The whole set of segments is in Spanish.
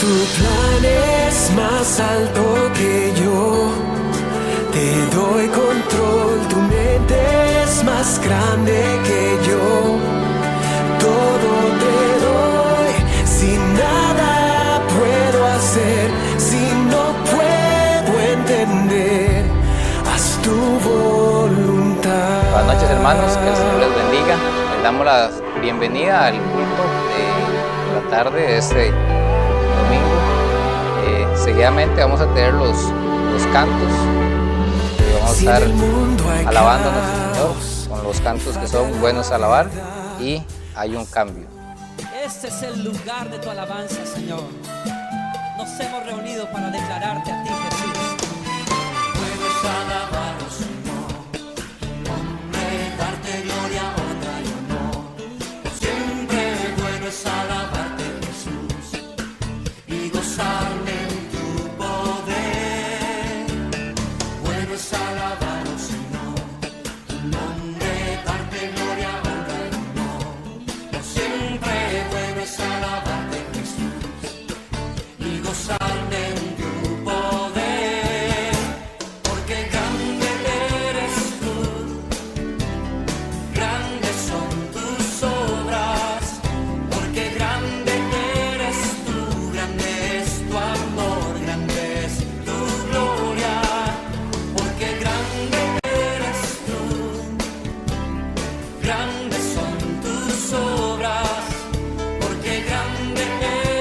Tu plan es más alto que yo. Te doy control, tu mente es más grande que yo. Todo te doy, si nada puedo hacer, si no puedo entender, haz tu voluntad. Buenas noches, hermanos, que el Señor les bendiga. Les damos la bienvenida al culto de la tarde de este domingo. Seguidamente vamos a tener los cantos y vamos a estar alabándonos al Señor con los cantos que son buenos a alabar y hay un cambio. Este es el lugar de tu alabanza, Señor. Nos hemos reunido para declararte a ti, Jesús. Puedes alabaros, Señor, hombre, darte gloria, honra y honor. Siempre bueno es alabarte, Jesús, y gozarme en tu poder. Bueno es alabaros, Señor, tu nombre, darte gloria, honra y honor. Siempre bueno es alabarte, Jesús, y gozarme en tu poder. Porque grande eres tú, grandes son tus obras. Porque grande eres tú, grande es tu amor, grande es tu gloria. Porque grande eres tú, grandes son tus obras. Porque grande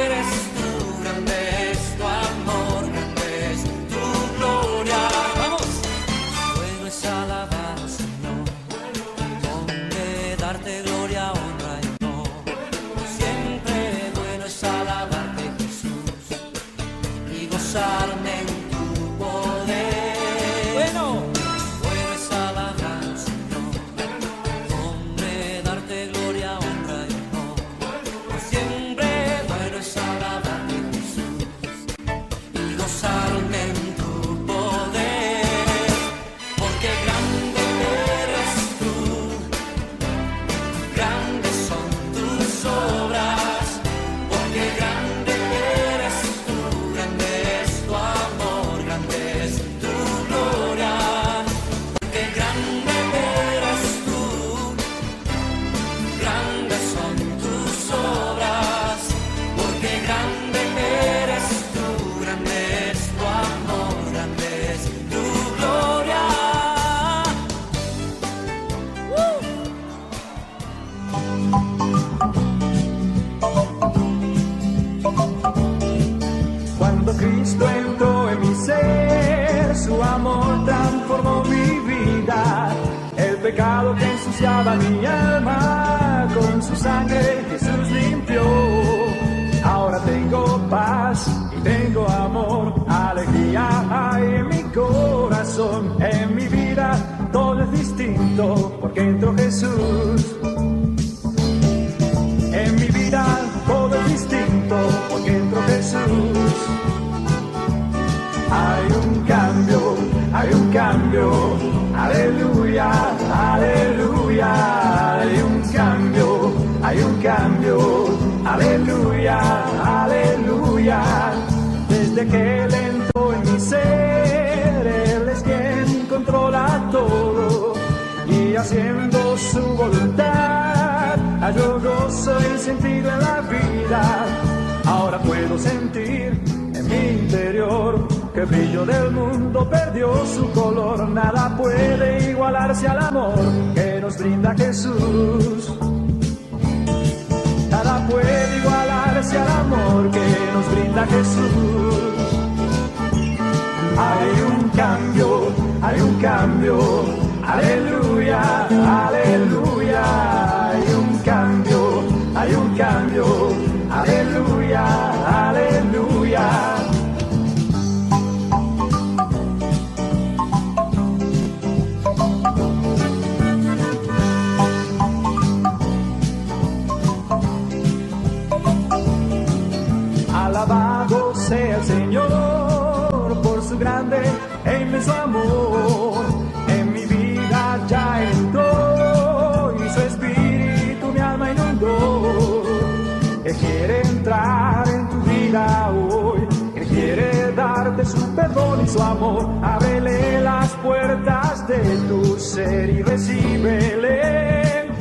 eres tú, grande es tu amor, grande es tu gloria. ¡Vamos! Bueno es alabar, Señor, donde darte gloria, honra y honor. Siempre bueno es alabarte, Jesús, y gozarme en tu poder. Bueno, Bueno es alabar, Señor, donde darte gloria, honra y honor. Siempre bueno es alabarte, Jesús, y gozarme en tu poder. Porque grande eres tú, grandes son tus obras. Porque grande eres tú, grande es tu amor, grande es tu gloria. Porque grande eres tú, grandes son tus obras. Porque grande eres tú, grande es tu amor, grande es tu gloria. Cuando Cristo entró en mi ser, su amor transformó mi vida. El pecado que ensuciaba mi alma, con su sangre Jesús limpió. Ahora tengo paz y tengo amor, alegría hay en mi corazón. En mi vida todo es distinto porque entró Jesús. En mi vida todo es distinto porque entró Jesús. Hay un cambio, aleluya, aleluya. Hay un cambio, aleluya, aleluya. Desde que Él entró en mi ser, Él es quien controla todo. Y haciendo su voluntad, hallo gozo y sentido en la vida. Ahora puedo sentir en mi interior que el brillo del mundo perdió su color. Nada puede igualarse al amor que nos brinda Jesús. Nada puede igualarse al amor que nos brinda Jesús. Hay un cambio, aleluya, aleluya. Hay un cambio, aleluya, aleluya. Alabado sea el Señor por su grande e inmenso amor. En mi vida ya entró y su espíritu mi alma inundó. Él quiere entrar en tu vida hoy. perdón y su amor. Ábrele las puertas de tu ser y recíbele.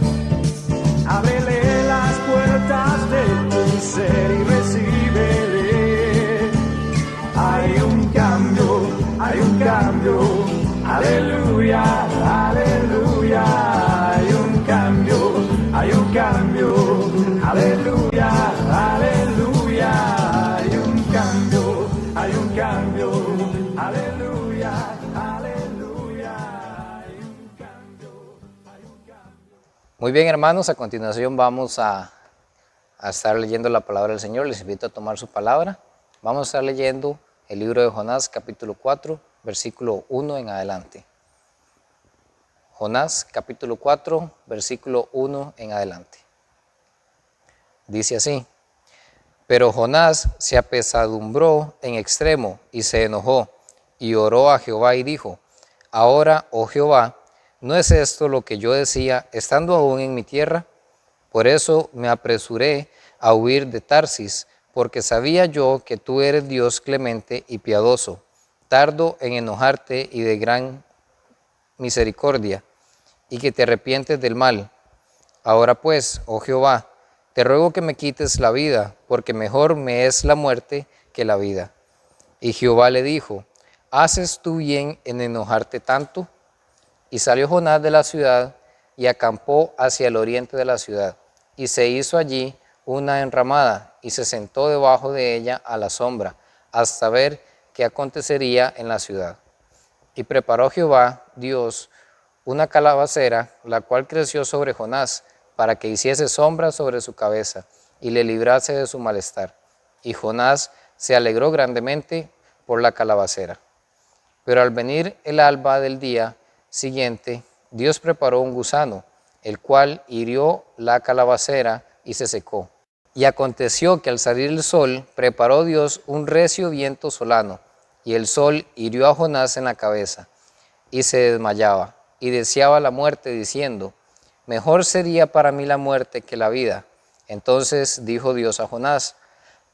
Ábrele las puertas de tu ser y recíbele. Hay un cambio, aleluya, aleluya. Hay un cambio, aleluya, aleluya. Hay un cambio, aleluya, aleluya. Hay un cambio. Muy bien, hermanos, a continuación vamos a estar leyendo la palabra del Señor. Les invito a tomar su palabra. Vamos a estar leyendo el libro de Jonás, capítulo 4, versículo 1 en adelante. Jonás, capítulo 4, versículo 1 en adelante. Dice así: Pero Jonás se apesadumbró en extremo y se enojó, y oró a Jehová y dijo: Ahora, oh Jehová, ¿no es esto lo que yo decía estando aún en mi tierra? Por eso me apresuré a huir de Tarsis, porque sabía yo que tú eres Dios clemente y piadoso, tardo en enojarte y de gran misericordia, y que te arrepientes del mal. Ahora pues, oh Jehová, te ruego que me quites la vida, porque mejor me es la muerte que la vida. Y Jehová le dijo: ¿haces tú bien en enojarte tanto? Y salió Jonás de la ciudad y acampó hacia el oriente de la ciudad, y se hizo allí una enramada, y se sentó debajo de ella a la sombra, hasta ver qué acontecería en la ciudad. Y preparó Jehová, Dios, una calabacera, la cual creció sobre Jonás, para que hiciese sombra sobre su cabeza, y le librase de su malestar. Y Jonás se alegró grandemente por la calabacera. Pero al venir el alba del día siguiente, Dios preparó un gusano, el cual hirió la calabacera y se secó. Y aconteció que al salir el sol, preparó Dios un recio viento solano, y el sol hirió a Jonás en la cabeza, y se desmayaba, y deseaba la muerte, diciendo: mejor sería para mí la muerte que la vida. Entonces dijo Dios a Jonás: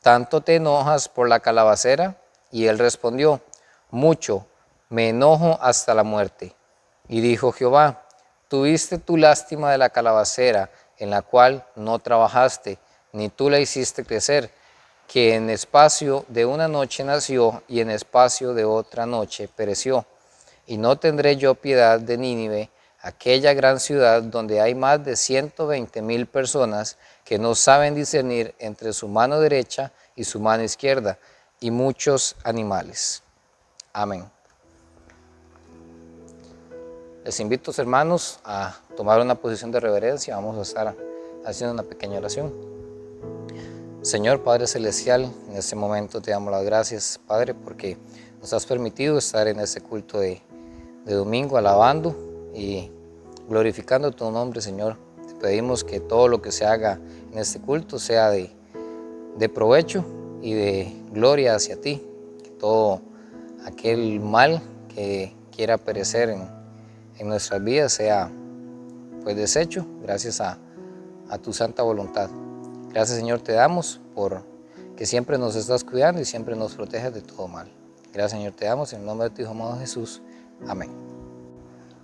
¿tanto te enojas por la calabacera? Y él respondió: mucho, me enojo hasta la muerte. Y dijo Jehová: tuviste tu lástima de la calabacera, en la cual no trabajaste, ni tú la hiciste crecer, que en espacio de una noche nació y en espacio de otra noche pereció. Y no tendré yo piedad de Nínive, aquella gran ciudad donde hay más de 120,000 personas que no saben discernir entre su mano derecha y su mano izquierda, y muchos animales. Amén. Les invito, hermanos, a tomar una posición de reverencia. Vamos a estar haciendo una pequeña oración. Señor Padre Celestial, en este momento te damos las gracias, Padre, porque nos has permitido estar en este culto de domingo, alabando y glorificando tu nombre, Señor. Te pedimos que todo lo que se haga en este culto sea de provecho y de gloria hacia ti, que todo aquel mal que quiera perecer en nuestras vidas sea pues deshecho gracias a tu santa voluntad. Gracias, Señor, te damos por que siempre nos estás cuidando y siempre nos proteges de todo mal. Gracias, Señor, te damos en el nombre de tu Hijo amado Jesús. Amén.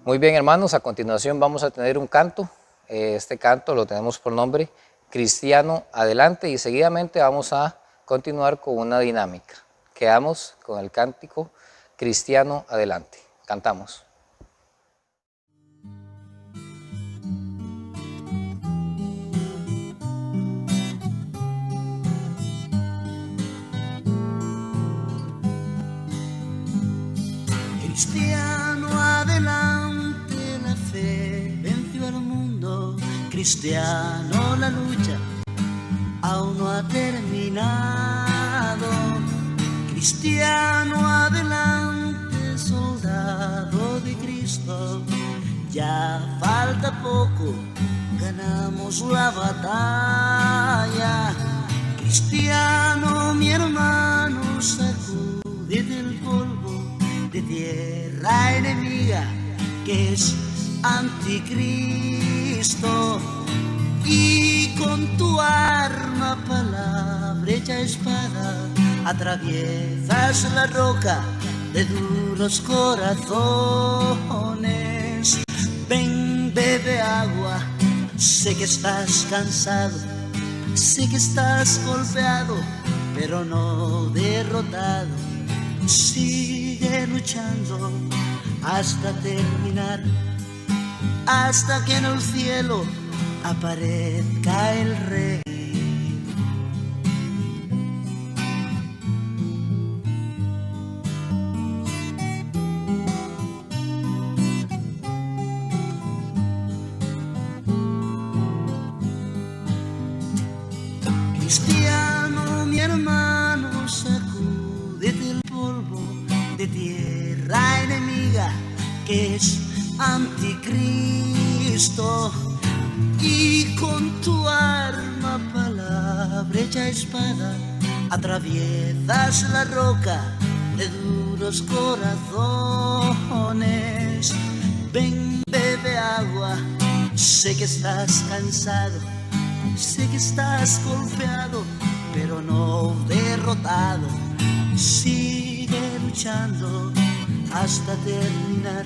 Muy bien, hermanos, a continuación vamos a tener un canto. Este canto lo tenemos por nombre Cristiano Adelante, y seguidamente vamos a continuar con una dinámica. Quedamos con el cántico Cristiano Adelante. Cantamos. Cristiano adelante, la fe venció al mundo. Cristiano, la lucha aún no ha terminado. Cristiano adelante, soldado de Cristo. Ya falta poco, ganamos la batalla. Cristiano, mi hermano, sacúdete el polvo de tierra enemiga que es anticristo, y con tu arma, palabra hecha espada, atraviesas la roca de duros corazones. Ven, bebe agua, sé que estás cansado, sé que estás golpeado, pero no derrotado. Sigue luchando hasta terminar, hasta que en el cielo aparezca el Rey. Cristiano, mi hermano, sacúdete el polvo de tierra enemiga que es anticristo, y con tu arma, palabra hecha espada, atraviesas la roca de duros corazones. Ven, bebe agua, sé que estás cansado, sé que estás golpeado, pero no derrotado. Sigue luchando hasta terminar,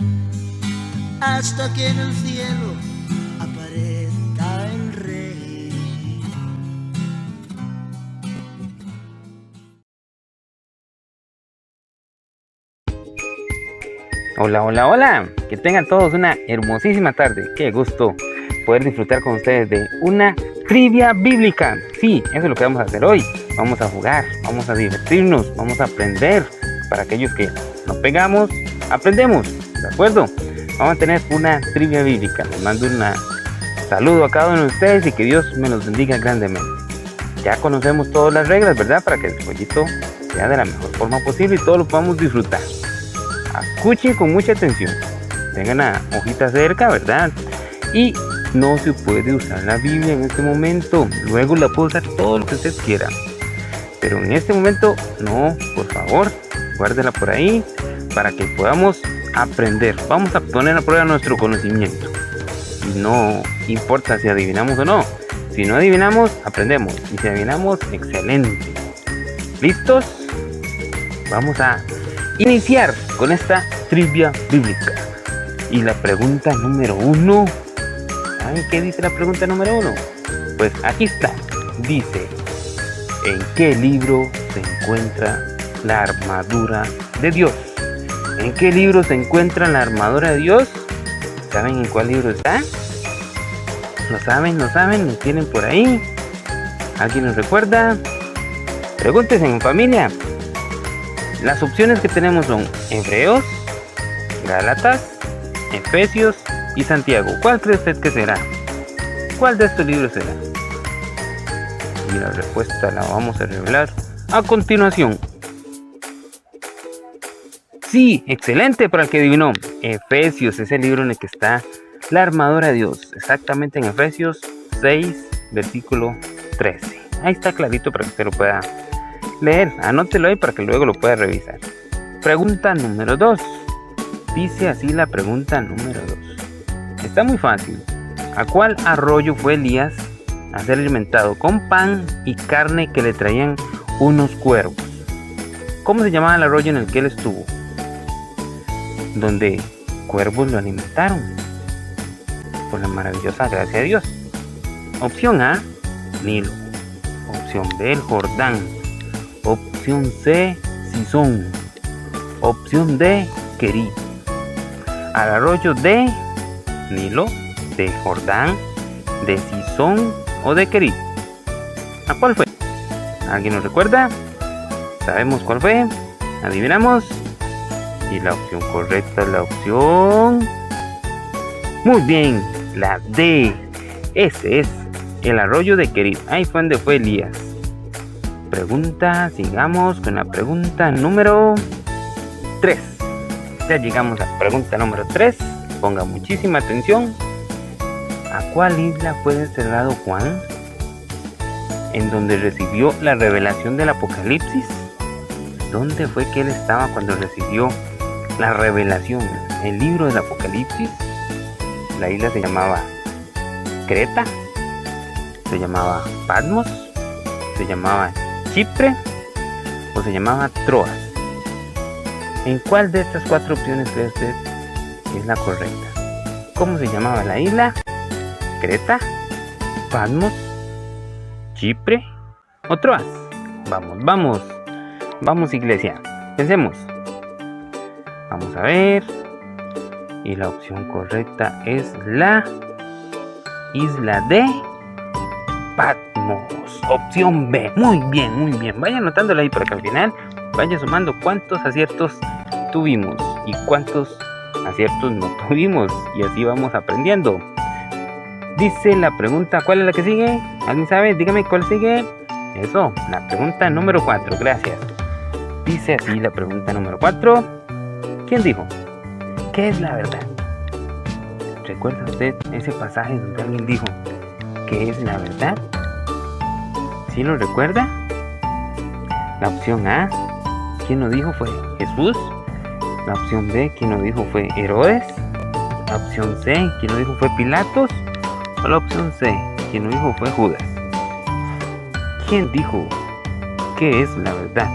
hasta que en el cielo aparezca el Rey. Hola, hola, hola. Que tengan todos una hermosísima tarde. Qué gusto poder disfrutar con ustedes de una trivia bíblica. Sí, eso es lo que vamos a hacer hoy. Vamos a jugar, vamos a divertirnos, vamos a aprender. Para aquellos que no pegamos, aprendemos, ¿de acuerdo? Vamos a tener una trivia bíblica. Les mando un saludo a cada uno de ustedes y que Dios me los bendiga grandemente. Ya conocemos todas las reglas, ¿verdad? Para que el jueguito sea de la mejor forma posible y todos lo podamos disfrutar. Escuchen con mucha atención. Tengan la hojita cerca, ¿verdad? Y no se puede usar la Biblia en este momento. Luego la puede usar todo lo que usted quiera. Pero en este momento, no, por favor, guárdela por ahí para que podamos aprender. Vamos a poner a prueba nuestro conocimiento. Y no importa si adivinamos o no. Si no adivinamos, aprendemos. Y si adivinamos, excelente. ¿Listos? Vamos a iniciar con esta trivia bíblica. Y la pregunta número 1. ¿Saben qué dice la pregunta número 1? Pues aquí está. Dice: ¿en qué libro se encuentra la armadura de Dios? ¿En qué libro se encuentra la armadura de Dios? ¿Saben en cuál libro está? ¿Lo saben? ¿Lo saben? ¿Lo tienen por ahí? ¿Alguien nos recuerda? Pregúntense en familia. Las opciones que tenemos son Hebreos, Gálatas, Efesios y Santiago. ¿Cuál cree usted que será? ¿Cuál de estos libros será? Y la respuesta la vamos a revelar a continuación. Sí, excelente para el que adivinó. Efesios es el libro en el que está la armadura de Dios. Exactamente en Efesios 6, versículo 13. Ahí está clarito para que usted lo pueda leer. Anótelo ahí para que luego lo pueda revisar. Pregunta número 2. Dice así la pregunta número 2. Está muy fácil. ¿A cuál arroyo fue Elías a ser alimentado con pan y carne que le traían unos cuervos? ¿Cómo se llamaba el arroyo en el que él estuvo? Donde cuervos lo alimentaron. Por la maravillosa gracia de Dios. Opción A, Nilo. Opción B, el Jordán. Opción C, Sison. Opción D, Querí. Al arroyo de Nilo, de Jordán, de Sison o de Querí. ¿A cuál fue? ¿Alguien nos recuerda? ¿Sabemos cuál fue? ¿Adivinamos? Y la opción correcta es la opción... Muy bien, la D. Ese es el arroyo de Querí. Ahí fue donde fue Elías. Sigamos con la pregunta número 3. Ya llegamos a la pregunta número 3. Ponga muchísima atención. ¿A cuál isla fue desterrado Juan? En donde recibió la revelación del Apocalipsis. ¿Dónde fue que él estaba cuando recibió la revelación, el libro del Apocalipsis? La isla se llamaba Creta, se llamaba Patmos, se llamaba Chipre o se llamaba Troas. ¿En cuál de estas 4 opciones cree usted que es la correcta? ¿Cómo se llamaba la isla? ¿Creta? ¿Patmos? ¿Chipre? ¿O Troas? Vamos, iglesia. Pensemos. Vamos a ver. Y la opción correcta es la isla de Patmos. Opción B. Muy bien. Vaya anotándola ahí para que al final vaya sumando cuántos aciertos tuvimos y cuántos aciertos no tuvimos. Y así vamos aprendiendo. Dice la pregunta, ¿cuál es la que sigue? ¿Alguien sabe? Dígame cuál sigue. Eso, la pregunta número 4. Gracias. Dice así la pregunta número 4. ¿Quién dijo? ¿Qué es la verdad? ¿Recuerda usted ese pasaje donde alguien dijo qué es la verdad? ¿Sí lo recuerda? La opción A, ¿quién lo dijo? Fue Jesús. La opción B, ¿quién lo dijo? Fue Herodes. La opción C, ¿quién lo dijo? Fue Pilatos. O la opción C, ¿quién lo dijo? Fue Judas. ¿Quién dijo qué es la verdad?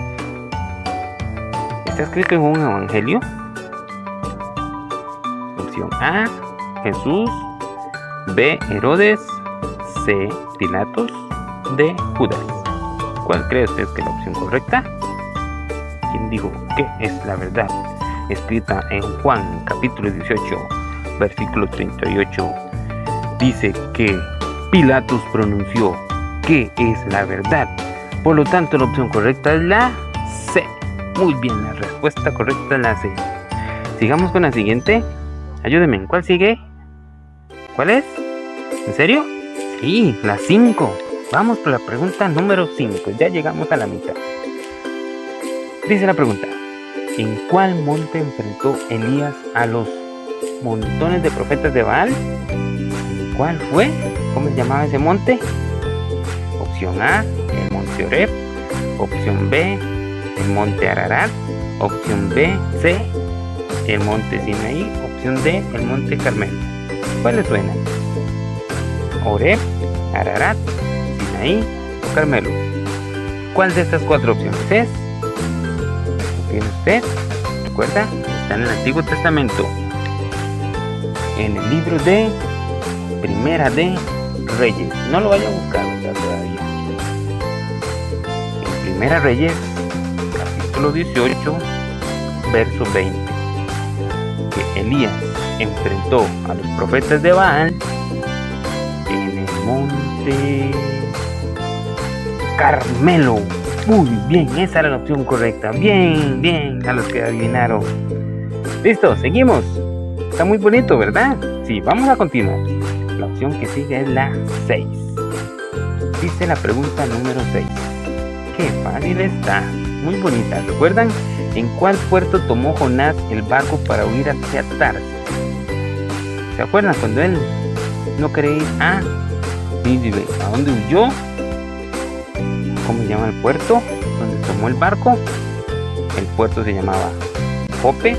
¿Está escrito en un evangelio? Opción A, Jesús. B, Herodes. C, Pilatos. D, Judas. ¿Cuál cree usted que es la opción correcta? ¿Quién dijo qué es la verdad? Escrita en Juan capítulo 18, versículo 38. Dice que Pilatos pronunció ¿qué es la verdad? Por lo tanto, la opción correcta es la C. Muy bien, la respuesta correcta es la C. Sigamos con la siguiente. Ayúdenme, ¿cuál sigue? ¿Cuál es? ¿En serio? Sí, la 5. Vamos por la pregunta número 5. Ya llegamos a la mitad. Dice la pregunta: ¿en cuál monte enfrentó Elías a los montones de profetas de Baal? ¿Cuál fue? ¿Cómo se llamaba ese monte? Opción A, el monte Oreb. Opción B, el monte Ararat. Opción B, C, el monte Sinaí. Opción D, el monte Carmelo. ¿Cuál le suena? Oreb, Ararat, Sinaí o Carmelo. ¿Cuál de estas 4 opciones es? ¿Tiene usted? ¿Recuerda? Está en el Antiguo Testamento, en el libro de Primera de Reyes. No lo vaya a buscar, ¿verdad? Todavía. En Primera Reyes, capítulo 18, verso 20. Que Elías enfrentó a los profetas de Baal en el monte Carmelo. Muy bien, esa era la opción correcta. Bien, a los que adivinaron. Listo, seguimos. Está muy bonito, ¿verdad? Sí, vamos a continuar. La opción que sigue es la 6. Dice la pregunta número 6. Qué fácil está. Muy bonita. ¿Recuerdan en cuál puerto tomó Jonás el barco para huir hacia Tarsis? ¿Se acuerdan cuando él no quería ir a Nínive? ¿A dónde huyó? ¿Cómo se llama el puerto donde tomó el barco? El puerto se llamaba Jope,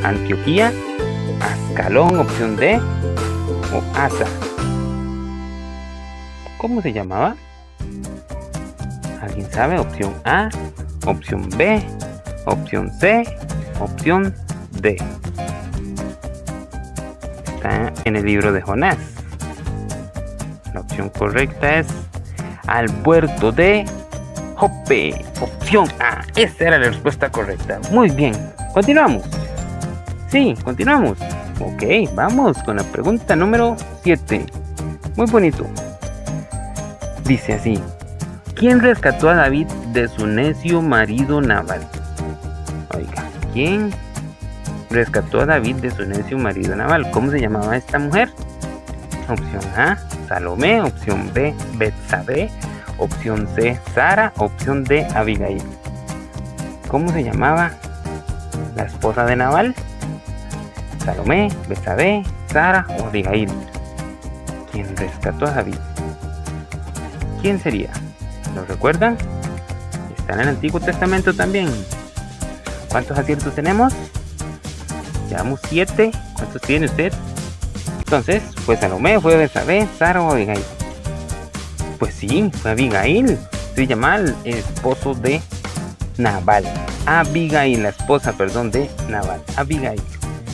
Antioquía, Ascalón, opción D, o Asa. ¿Cómo se llamaba? ¿Alguien sabe? Opción A, opción B, opción C, opción D. Está en el libro de Jonás. La opción correcta es al puerto de Jope. Opción A. Esa era la respuesta correcta. Muy bien. Continuamos. Sí, continuamos. Ok, vamos con la pregunta número 7. Muy bonito. Dice así: ¿quién rescató a David de su necio marido Nabal? Oiga, ¿quién rescató a David de su necio marido Nabal? ¿Cómo se llamaba esta mujer? Opción A, Salomé. Opción B, Betsabé. Opción C, Sara. Opción D, Abigail. ¿Cómo se llamaba la esposa de Nabal? Salomé, Betsabé, Sara o Abigail. ¿Quién rescató a David? ¿Quién sería? ¿Lo recuerdan? Está en el Antiguo Testamento también. ¿Cuántos aciertos tenemos? Llevamos 7. ¿Cuántos tiene usted? Entonces, ¿fue Salomé, fue Betsabé, Sara o Abigail? Pues sí, fue Abigail. Se llama el esposo de Nabal. Abigail, la esposa, de Nabal. Abigail.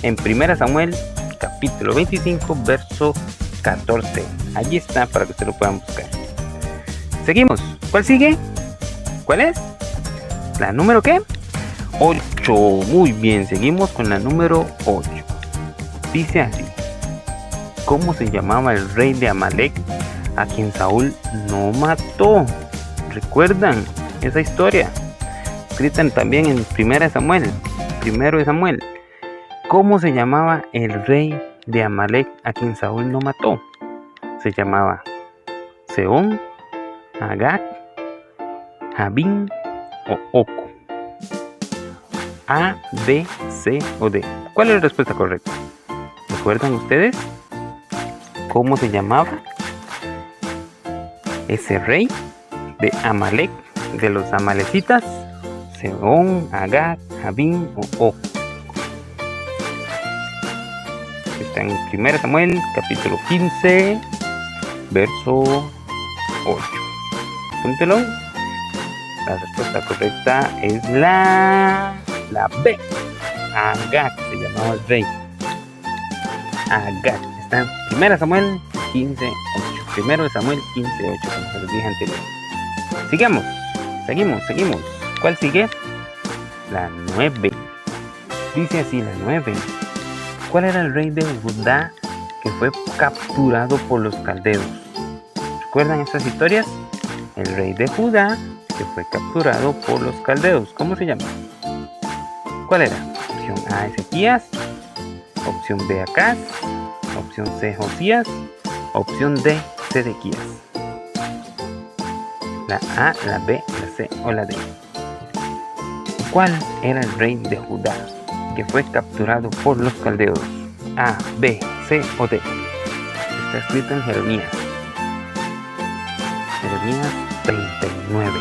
En 1 Samuel, capítulo 25, verso 14. Allí está para que ustedes lo puedan buscar. Seguimos. ¿Cuál sigue? ¿Cuál es? ¿La número qué? 8. Muy bien, seguimos con la número 8. Dice así: ¿cómo se llamaba el rey de Amalek a quien Saúl no mató? ¿Recuerdan esa historia? Escrita también en 1 Samuel. ¿Cómo se llamaba el rey de Amalek a quien Saúl no mató? Se llamaba Sehón, Agag, Jabín o Oco. A, B, C o D. ¿Cuál es la respuesta correcta? ¿Recuerdan ustedes cómo se llamaba ese rey de Amalek, de los amalecitas? Sehón, Agag, Jabín o Oco. Está en 1 Samuel, capítulo 15, verso 8. Apúntelo. La respuesta correcta es la B. Agag se llamaba el rey. Agag. Está en 1 Samuel 15, 8. 1 Samuel 15, 8, como se los dije anterior. Seguimos. ¿Cuál sigue? La 9. Dice así la 9. ¿Cuál era el rey de Judá que fue capturado por los caldeos? ¿Recuerdan estas historias? El rey de Judá que fue capturado por los caldeos. ¿Cómo se llama? ¿Cuál era? Opción A, Ezequías. Opción B, Acaz. Opción C, Josías. Opción D, Sedequías. La A, la B, la C o la D. ¿Cuál era el rey de Judá que fue capturado por los caldeos? A, B, C o D. Está escrito en Jeremías 39,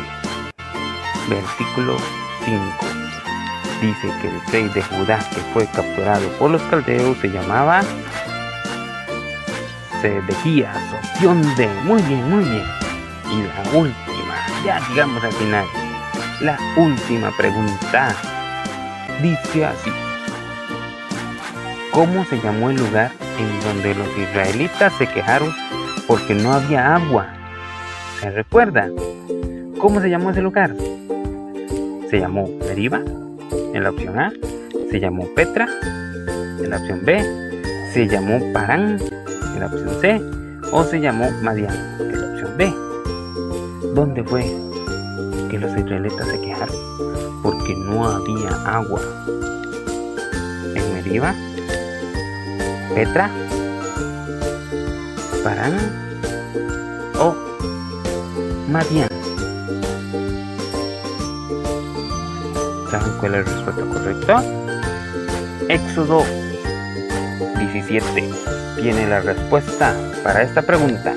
versículo 5. Dice que el rey de Judá que fue capturado por los caldeos se llamaba Sedequías. Opción D. Muy bien. Y la última, ya llegamos al final. La última pregunta dice así: ¿cómo se llamó el lugar en donde los israelitas se quejaron porque no había agua? ¿Se recuerda? ¿Cómo se llamó ese lugar? Se llamó Meriba, en la opción A. Se llamó Petra, en la opción B. Se llamó Parán, en la opción C. O se llamó Madián, en la opción D. ¿Dónde fue que los israelitas se quejaron? Porque no había agua. ¿En Meriba, Petra, Parán o Madián? ¿Saben cuál es la respuesta correcta? Éxodo 17 tiene la respuesta para esta pregunta.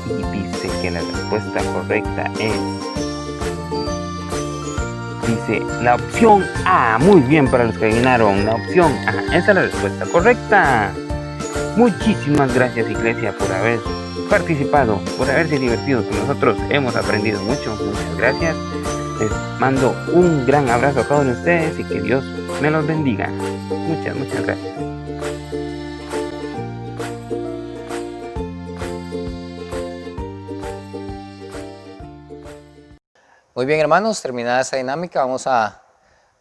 Y dice que la respuesta correcta es... Dice la opción A. Muy bien para los que adivinaron. La opción A. Esa es la respuesta correcta. Muchísimas gracias, iglesia, por haber participado, por haberse divertido con nosotros. Hemos aprendido mucho. Muchas gracias. Les mando un gran abrazo a cada uno de ustedes y que Dios me los bendiga. Muchas gracias. Muy bien, hermanos, terminada esa dinámica, vamos a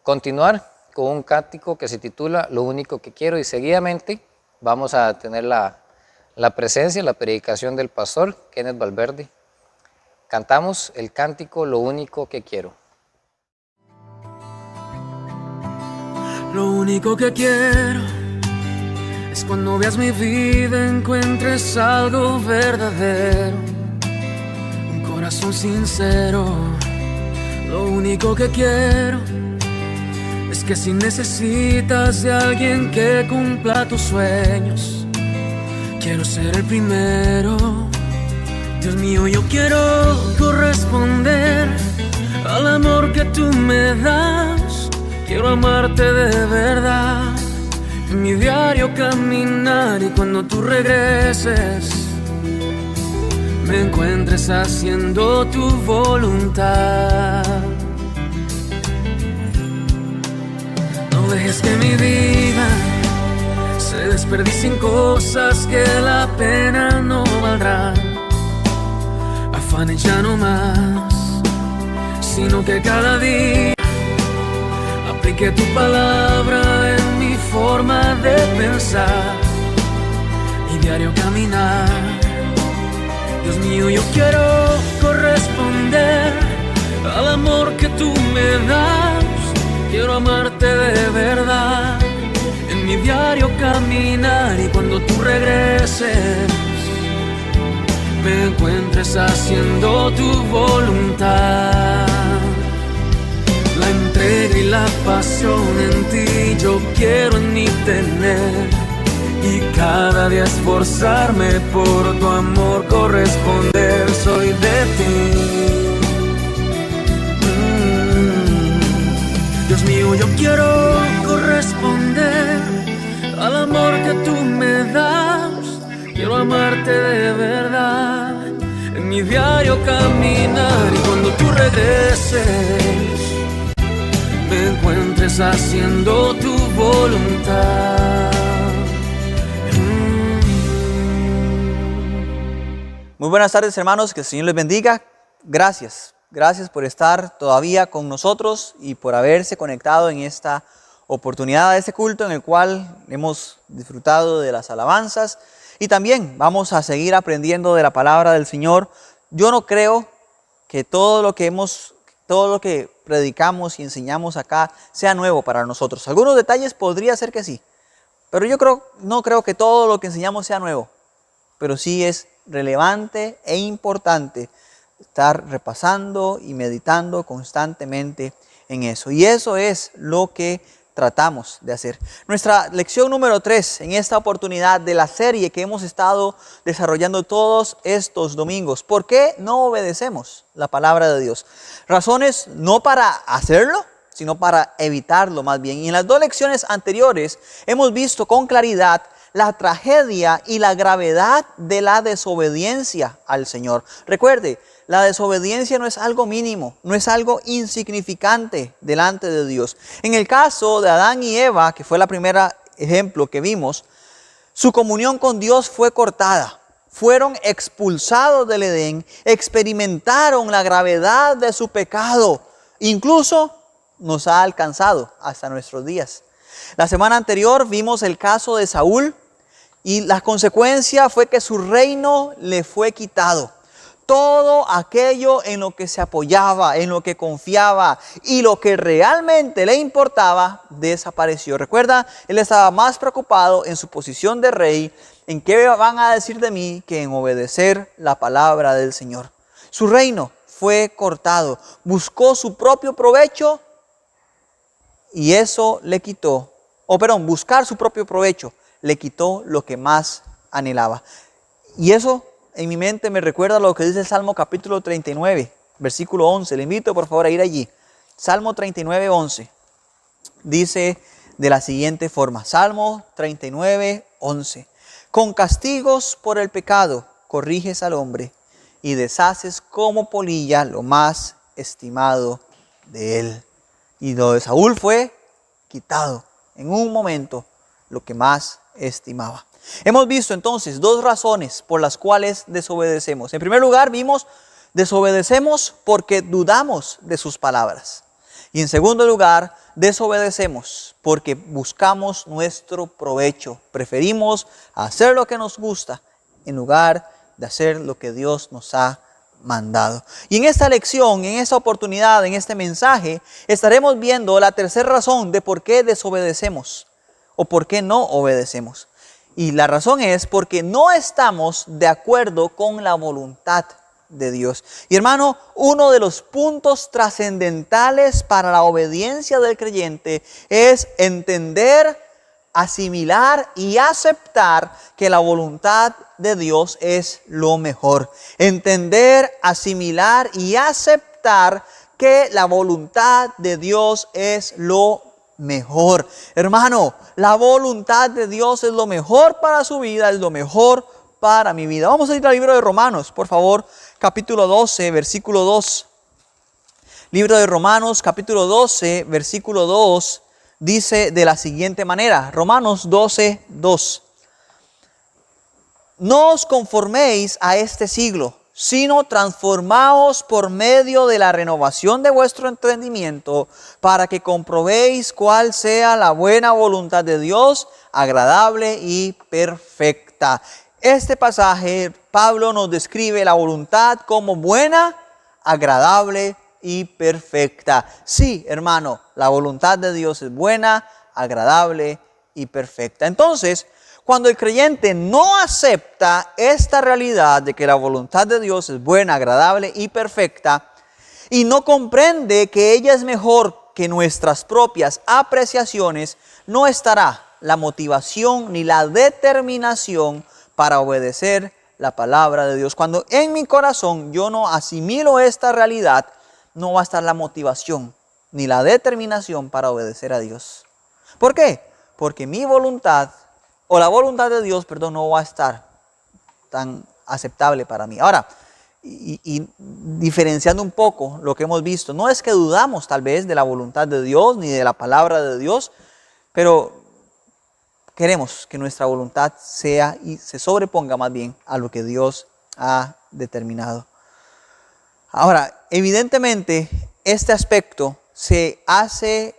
continuar con un cántico que se titula Lo único que quiero, y seguidamente vamos a tener la presencia, la predicación del pastor Kenneth Valverde. Cantamos el cántico Lo único que quiero. Lo único que quiero es cuando veas mi vida encuentres algo verdadero, un corazón sincero. Lo único que quiero es que si necesitas de alguien que cumpla tus sueños, quiero ser el primero. Dios mío, yo quiero corresponder al amor que tú me das. Quiero amarte de verdad, en mi diario caminar, y cuando tú regreses me encuentres haciendo tu voluntad. dejes que mi vida se desperdicie en cosas que la pena no valdrá. Afanes ya no más, sino que cada día aplique tu palabra en mi forma de pensar y diario caminar. Dios mío, yo quiero corresponder al amor que tú me das. Quiero amarte de verdad en mi diario caminar, y cuando tú regreses me encuentres haciendo tu voluntad. La entrega y la pasión en ti yo quiero en mí tener, y cada día esforzarme por tu amor corresponder. Soy de ti. Dios mío, yo quiero corresponder al amor que tú me das. Quiero amarte de verdad en mi diario caminar, y cuando tú regreses me encuentres haciendo tu voluntad. Muy buenas tardes, hermanos, que el Señor les bendiga. Gracias por estar todavía con nosotros y por haberse conectado en esta oportunidad de este culto en el cual hemos disfrutado de las alabanzas, y también vamos a seguir aprendiendo de la palabra del Señor. Yo no creo que todo lo que predicamos y enseñamos acá sea nuevo para nosotros. Algunos detalles podría ser que sí, pero no creo que todo lo que enseñamos sea nuevo, pero sí es relevante e importante estar repasando y meditando constantemente en eso. Y eso es lo que tratamos de hacer. Nuestra lección número 3 en esta oportunidad de la serie que hemos estado desarrollando todos estos domingos. ¿Por qué no obedecemos la palabra de Dios? Razones no para hacerlo, sino para evitarlo más bien. Y en las 2 lecciones anteriores hemos visto con claridad la tragedia y la gravedad de la desobediencia al Señor. Recuerde, la desobediencia no es algo mínimo, no es algo insignificante delante de Dios. En el caso de Adán y Eva, que fue el primer ejemplo que vimos, su comunión con Dios fue cortada. Fueron expulsados del Edén, experimentaron la gravedad de su pecado. Incluso nos ha alcanzado hasta nuestros días. La semana anterior vimos el caso de Saúl, y la consecuencia fue que su reino le fue quitado. Todo aquello en lo que se apoyaba, en lo que confiaba y lo que realmente le importaba, desapareció. Recuerda, él estaba más preocupado en su posición de rey, en qué van a decir de mí, que en obedecer la palabra del Señor. Su reino fue cortado, buscó su propio provecho y eso le quitó, buscar su propio provecho le quitó lo que más anhelaba. Y eso en mi mente me recuerda lo que dice el Salmo capítulo 39, versículo 11. Le invito por favor a ir allí. Salmo 39, 11. Dice de la siguiente forma. Salmo 39, 11. Con castigos por el pecado corriges al hombre y deshaces como polilla lo más estimado de él. Y lo de Saúl fue quitado en un momento lo que más estimaba. Hemos visto entonces 2 razones por las cuales desobedecemos. En primer lugar vimos, desobedecemos porque dudamos de sus palabras. Y en segundo lugar, desobedecemos porque buscamos nuestro provecho. Preferimos hacer lo que nos gusta en lugar de hacer lo que Dios nos ha mandado. Y en esta lección, en esta oportunidad, en este mensaje, estaremos viendo la tercera razón de por qué desobedecemos o por qué no obedecemos. Y la razón es porque no estamos de acuerdo con la voluntad de Dios. Y hermano, uno de los puntos trascendentales para la obediencia del creyente es entender, asimilar y aceptar que la voluntad de Dios es lo mejor. Entender, asimilar y aceptar que la voluntad de Dios es lo mejor. Hermano, la voluntad de Dios es lo mejor para su vida, es lo mejor para mi vida. Vamos a ir al libro de Romanos, por favor, capítulo 12, versículo 2. Libro de Romanos, capítulo 12, versículo 2, dice de la siguiente manera, Romanos 12:2. No os conforméis a este siglo, sino transformaos por medio de la renovación de vuestro entendimiento, para que comprobéis cuál sea la buena voluntad de Dios, agradable y perfecta. Este pasaje, Pablo nos describe la voluntad como buena, agradable y perfecta. Sí, hermano, la voluntad de Dios es buena, agradable y perfecta. Entonces, cuando el creyente no acepta esta realidad de que la voluntad de Dios es buena, agradable y perfecta, y no comprende que ella es mejor que nuestras propias apreciaciones, no estará la motivación ni la determinación para obedecer la palabra de Dios. Cuando en mi corazón yo no asimilo esta realidad, no va a estar la motivación ni la determinación para obedecer a Dios. ¿Por qué? Porque mi voluntad, o la voluntad de Dios, perdón, no va a estar tan aceptable para mí. Ahora, y diferenciando un poco lo que hemos visto, no es que dudamos tal vez de la voluntad de Dios ni de la palabra de Dios, pero queremos que nuestra voluntad sea y se sobreponga más bien a lo que Dios ha determinado. Ahora, evidentemente, este aspecto se hace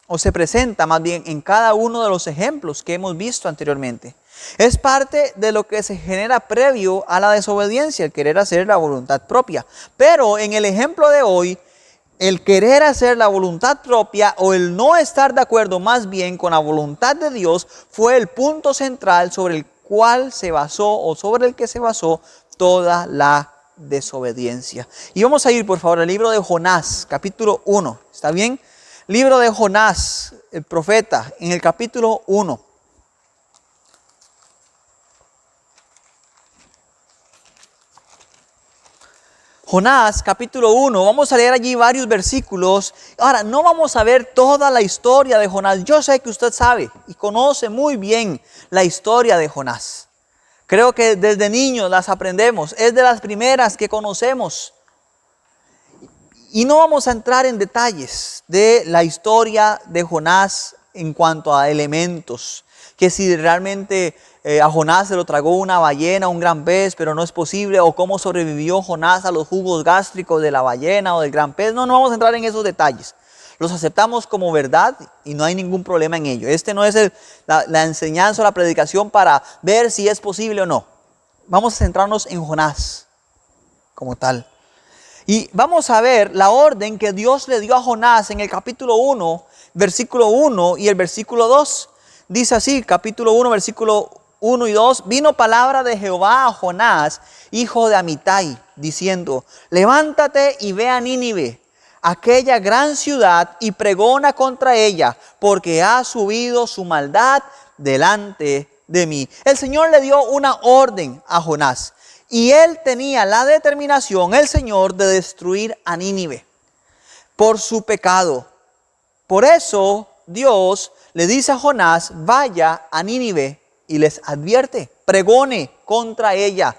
o se presenta más bien en cada uno de los ejemplos que hemos visto anteriormente. Es parte de lo que se genera previo a la desobediencia, el querer hacer la voluntad propia. Pero en el ejemplo de hoy, el querer hacer la voluntad propia o el no estar de acuerdo más bien con la voluntad de Dios fue el punto central sobre el cual se basó o sobre el que se basó toda la desobediencia. Y vamos a ir por favor al libro de Jonás, capítulo 1. ¿Está bien? Libro de Jonás, el profeta, en el capítulo 1. Jonás, capítulo 1, vamos a leer allí varios versículos. Ahora, no vamos a ver toda la historia de Jonás. Yo sé que usted sabe y conoce muy bien la historia de Jonás. Creo que desde niños las aprendemos. Es de las primeras que conocemos. Y no vamos a entrar en detalles de la historia de Jonás en cuanto a elementos. Que si realmente a Jonás se lo tragó una ballena, un gran pez, pero no es posible. O cómo sobrevivió Jonás a los jugos gástricos de la ballena o del gran pez. No vamos a entrar en esos detalles. Los aceptamos como verdad y no hay ningún problema en ello. Este no es la enseñanza o la predicación para ver si es posible o no. Vamos a centrarnos en Jonás como tal. Y vamos a ver la orden que Dios le dio a Jonás en el capítulo 1, versículo 1 y el versículo 2. Dice así, capítulo 1, versículo 1 y 2. Vino palabra de Jehová a Jonás, hijo de Amitai, diciendo, levántate y ve a Nínive, aquella gran ciudad, y pregona contra ella, porque ha subido su maldad delante de mí. El Señor le dio una orden a Jonás. Y él tenía la determinación, el Señor, de destruir a Nínive por su pecado. Por eso Dios le dice a Jonás, vaya a Nínive y les advierte, pregone contra ella,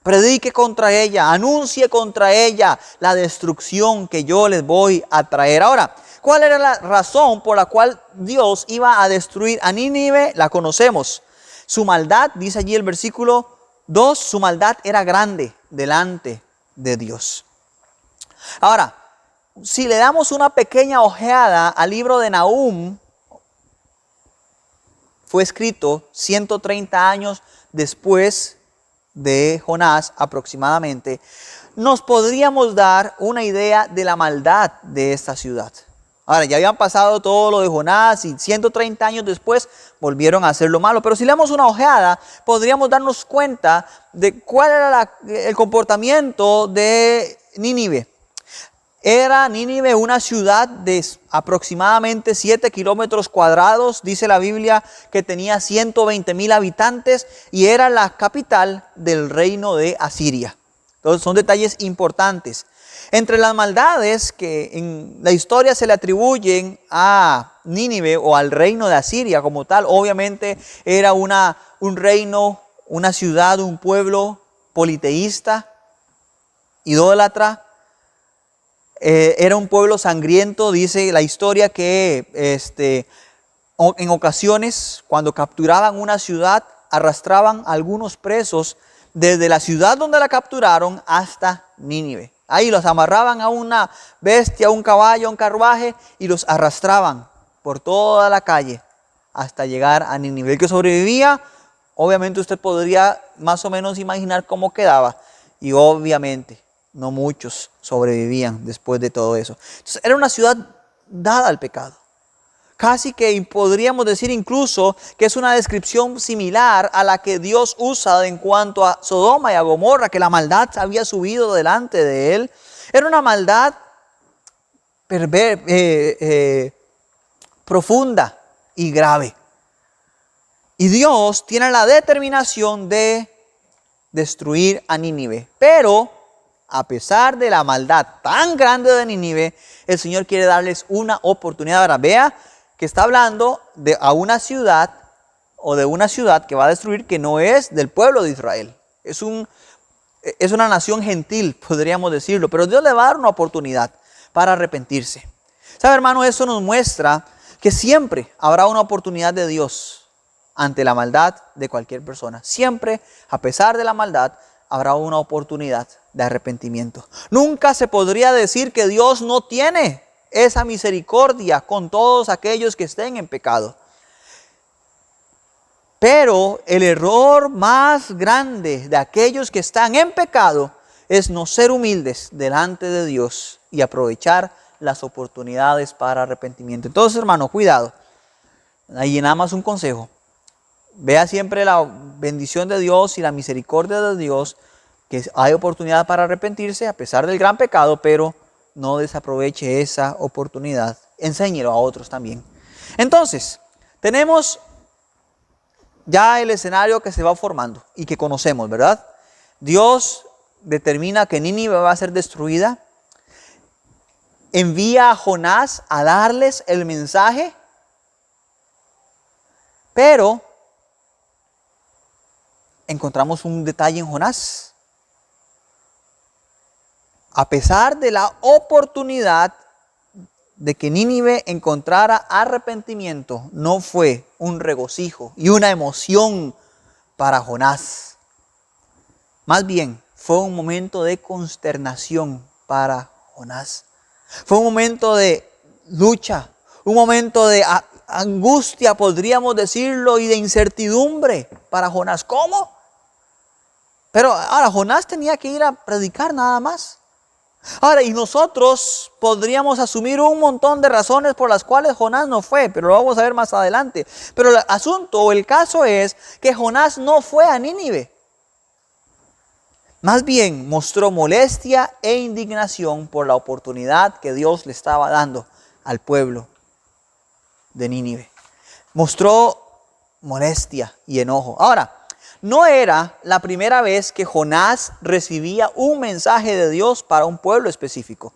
predique contra ella, anuncie contra ella la destrucción que yo les voy a traer. Ahora, ¿cuál era la razón por la cual Dios iba a destruir a Nínive? La conocemos. Su maldad, dice allí el versículo 2, su maldad era grande delante de Dios. Ahora, si le damos una pequeña ojeada al libro de Nahum, fue escrito 130 años después de Jonás aproximadamente, nos podríamos dar una idea de la maldad de esta ciudad. Ahora, ya habían pasado todo lo de Jonás y 130 años después volvieron a hacer lo malo. Pero si le damos una ojeada, podríamos darnos cuenta de cuál era el comportamiento de Nínive. Era Nínive una ciudad de aproximadamente 7 kilómetros cuadrados. Dice la Biblia que tenía 120,000 habitantes y era la capital del reino de Asiria. Entonces son detalles importantes. Entre las maldades que en la historia se le atribuyen a Nínive o al reino de Asiria como tal, obviamente era un reino, una ciudad, un pueblo politeísta, idólatra. Era un pueblo sangriento, dice la historia que en ocasiones cuando capturaban una ciudad, arrastraban a algunos presos desde la ciudad donde la capturaron hasta Nínive. Ahí los amarraban a una bestia, a un caballo, a un carruaje y los arrastraban por toda la calle hasta llegar a Nínive. El que sobrevivía, obviamente usted podría más o menos imaginar cómo quedaba, y obviamente no muchos sobrevivían después de todo eso. Entonces era una ciudad dada al pecado. Casi que podríamos decir incluso que es una descripción similar a la que Dios usa en cuanto a Sodoma y a Gomorra, que la maldad había subido delante de él. Era una maldad profunda y grave. Y Dios tiene la determinación de destruir a Nínive. Pero a pesar de la maldad tan grande de Nínive, el Señor quiere darles una oportunidad. Ahora vea que está hablando de una ciudad que va a destruir, que no es del pueblo de Israel. Es una nación gentil, podríamos decirlo, pero Dios le va a dar una oportunidad para arrepentirse. ¿Sabe, hermano? Eso nos muestra que siempre habrá una oportunidad de Dios ante la maldad de cualquier persona. Siempre, a pesar de la maldad, habrá una oportunidad de arrepentimiento. Nunca se podría decir que Dios no tiene esa misericordia con todos aquellos que estén en pecado. Pero el error más grande de aquellos que están en pecado es no ser humildes delante de Dios y aprovechar las oportunidades para arrepentimiento. Entonces, hermano, cuidado. Ahí nada más un consejo. Vea siempre la bendición de Dios y la misericordia de Dios, que hay oportunidad para arrepentirse a pesar del gran pecado, pero no desaproveche esa oportunidad. Enséñelo a otros también. Entonces, tenemos ya el escenario que se va formando y que conocemos, ¿verdad? Dios determina que Nínive va a ser destruida. Envía a Jonás a darles el mensaje. Pero encontramos un detalle en Jonás. A pesar de la oportunidad de que Nínive encontrara arrepentimiento, no fue un regocijo y una emoción para Jonás. Más bien, fue un momento de consternación para Jonás. Fue un momento de lucha, un momento de angustia, podríamos decirlo, y de incertidumbre para Jonás. ¿Cómo? Pero ahora Jonás tenía que ir a predicar nada más. Ahora, y nosotros podríamos asumir un montón de razones por las cuales Jonás no fue, pero lo vamos a ver más adelante. Pero el asunto o el caso es que Jonás no fue a Nínive. Más bien mostró molestia e indignación por la oportunidad que Dios le estaba dando al pueblo de Nínive. Mostró molestia y enojo. Ahora, no era la primera vez que Jonás recibía un mensaje de Dios para un pueblo específico.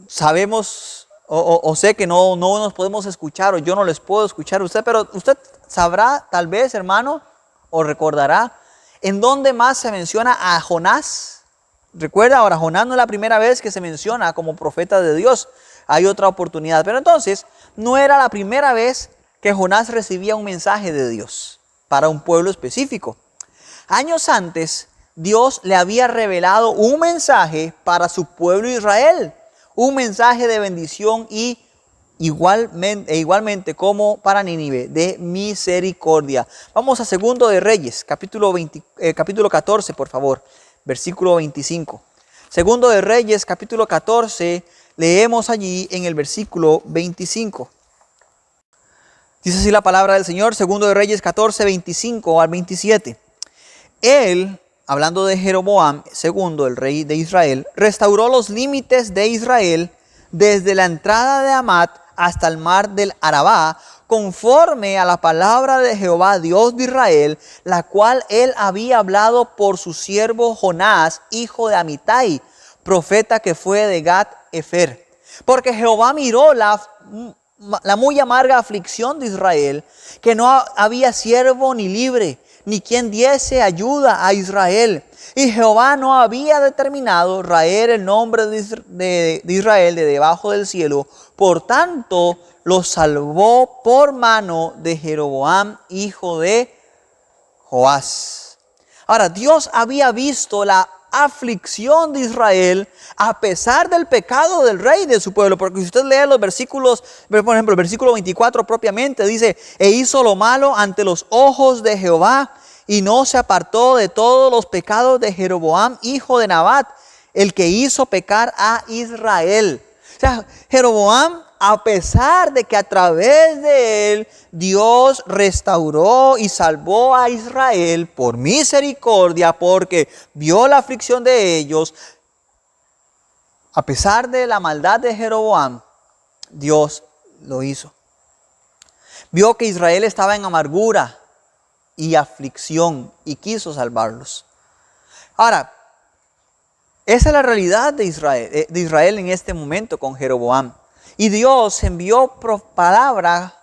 Sabemos o sé que no nos podemos escuchar, o yo no les puedo escuchar a usted, pero usted sabrá tal vez, hermano, o recordará en dónde más se menciona a Jonás. Recuerda, ahora Jonás no es la primera vez que se menciona como profeta de Dios. Hay otra oportunidad, pero entonces no era la primera vez que Jonás recibía un mensaje de Dios para un pueblo específico. Años antes, Dios le había revelado un mensaje para su pueblo Israel, un mensaje de bendición y igualmente como para Nínive, de misericordia. Vamos a 2 de Reyes, capítulo 14, por favor, versículo 25. 2 de Reyes, capítulo 14, leemos allí en el versículo 25. Dice así la palabra del Señor, 2 de Reyes 14, 25 al 27. Él, hablando de Jeroboam, segundo, el rey de Israel, restauró los límites de Israel desde la entrada de Hamat hasta el mar del Arabá, conforme a la palabra de Jehová, Dios de Israel, la cual él había hablado por su siervo Jonás, hijo de Amitai, profeta que fue de Gat-Efer. Porque Jehová miró la muy amarga aflicción de Israel, que no había siervo ni libre, ni quien diese ayuda a Israel. Y Jehová no había determinado raer el nombre de Israel de debajo del cielo. Por tanto, los salvó por mano de Jeroboam, hijo de Joás. Ahora, Dios había visto la aflicción de Israel a pesar del pecado del rey de su pueblo, porque si usted lee los versículos, por ejemplo el versículo 24 propiamente dice: e hizo lo malo ante los ojos de Jehová y no se apartó de todos los pecados de Jeroboam, hijo de Nabat, el que hizo pecar a Israel. O sea, Jeroboam, a pesar de que a través de él Dios restauró y salvó a Israel por misericordia, porque vio la aflicción de ellos, a pesar de la maldad de Jeroboam, Dios lo hizo. Vio que Israel estaba en amargura y aflicción y quiso salvarlos. Ahora, esa es la realidad de Israel en este momento con Jeroboam. Y Dios envió palabra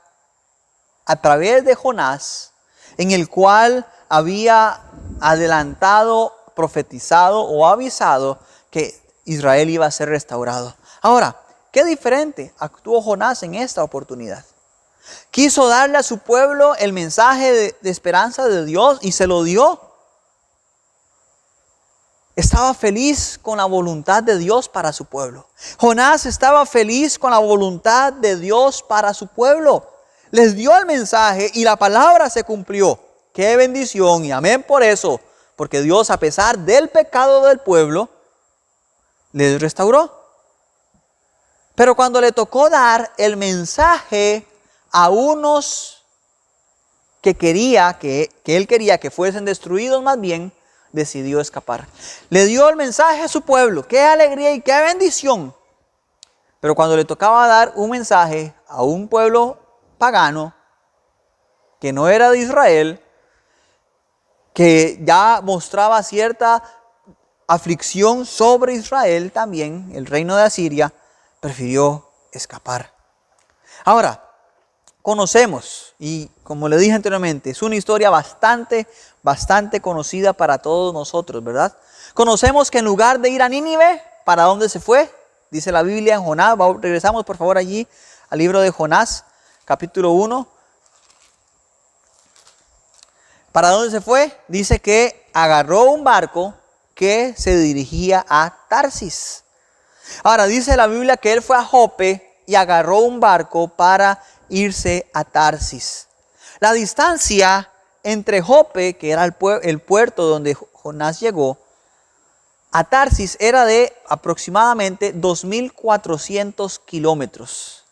a través de Jonás, en el cual había adelantado, profetizado o avisado que Israel iba a ser restaurado. Ahora, ¿qué diferente actuó Jonás en esta oportunidad? Quiso darle a su pueblo el mensaje de esperanza de Dios y se lo dio. Estaba feliz con la voluntad de Dios para su pueblo. Jonás estaba feliz con la voluntad de Dios para su pueblo. Les dio el mensaje y la palabra se cumplió. ¡Qué bendición! Y amén por eso. Porque Dios, a pesar del pecado del pueblo, les restauró. Pero cuando le tocó dar el mensaje a unos que él quería que fuesen destruidos más bien, decidió escapar. Le dio el mensaje a su pueblo. ¡Qué alegría y qué bendición! Pero cuando le tocaba dar un mensaje a un pueblo pagano, que no era de Israel, que ya mostraba cierta aflicción sobre Israel también, el reino de Asiria, prefirió escapar. Ahora, conocemos, y como le dije anteriormente, es una historia bastante conocida para todos nosotros, ¿verdad? Conocemos que en lugar de ir a Nínive, ¿para dónde se fue? Dice la Biblia en Jonás. Regresamos por favor allí al libro de Jonás, capítulo 1. ¿Para dónde se fue? Dice que agarró un barco que se dirigía a Tarsis. Ahora dice la Biblia que él fue a Jope y agarró un barco para irse a Tarsis. La distancia entre Jope, que era el puerto donde Jonás llegó, a Tarsis era de aproximadamente 2.400 kilómetros.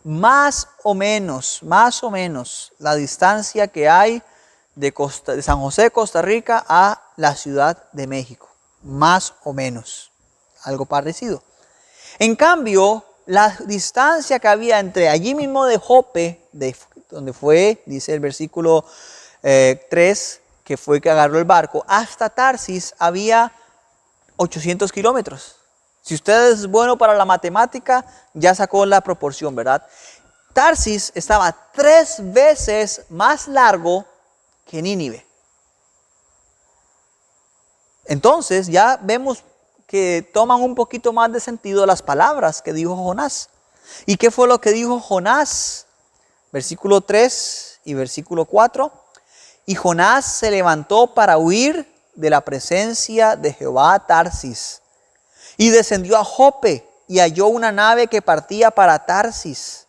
Más o menos la distancia que hay de San José, Costa Rica, a la Ciudad de México. Más o menos. Algo parecido. En cambio, la distancia que había entre allí mismo de Jope, donde fue, dice el versículo 3, que fue que agarró el barco, hasta Tarsis había 800 kilómetros. Si usted es bueno para la matemática, ya sacó la proporción, ¿verdad? Tarsis estaba 3 veces más largo que Nínive. Entonces ya vemos que toman un poquito más de sentido las palabras que dijo Jonás. ¿Y qué fue lo que dijo Jonás? Versículo 3 y versículo 4. Y Jonás se levantó para huir de la presencia de Jehová a Tarsis. Y descendió a Jope y halló una nave que partía para Tarsis.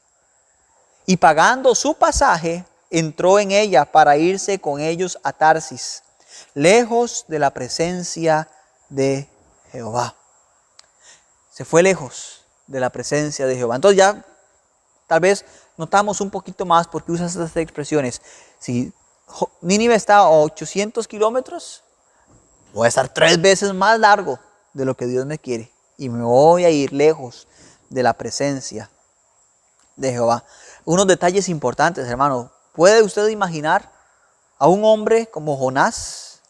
Y pagando su pasaje, entró en ella para irse con ellos a Tarsis, lejos de la presencia de Jehová. Se fue lejos de la presencia de Jehová. Entonces ya tal vez notamos un poquito más porque usa estas expresiones. Si Nínive está a 800 kilómetros, voy a estar 3 veces más largo de lo que Dios me quiere. Y me voy a ir lejos de la presencia de Jehová. Unos detalles importantes, hermano. ¿Puede usted imaginar a un hombre como Jonás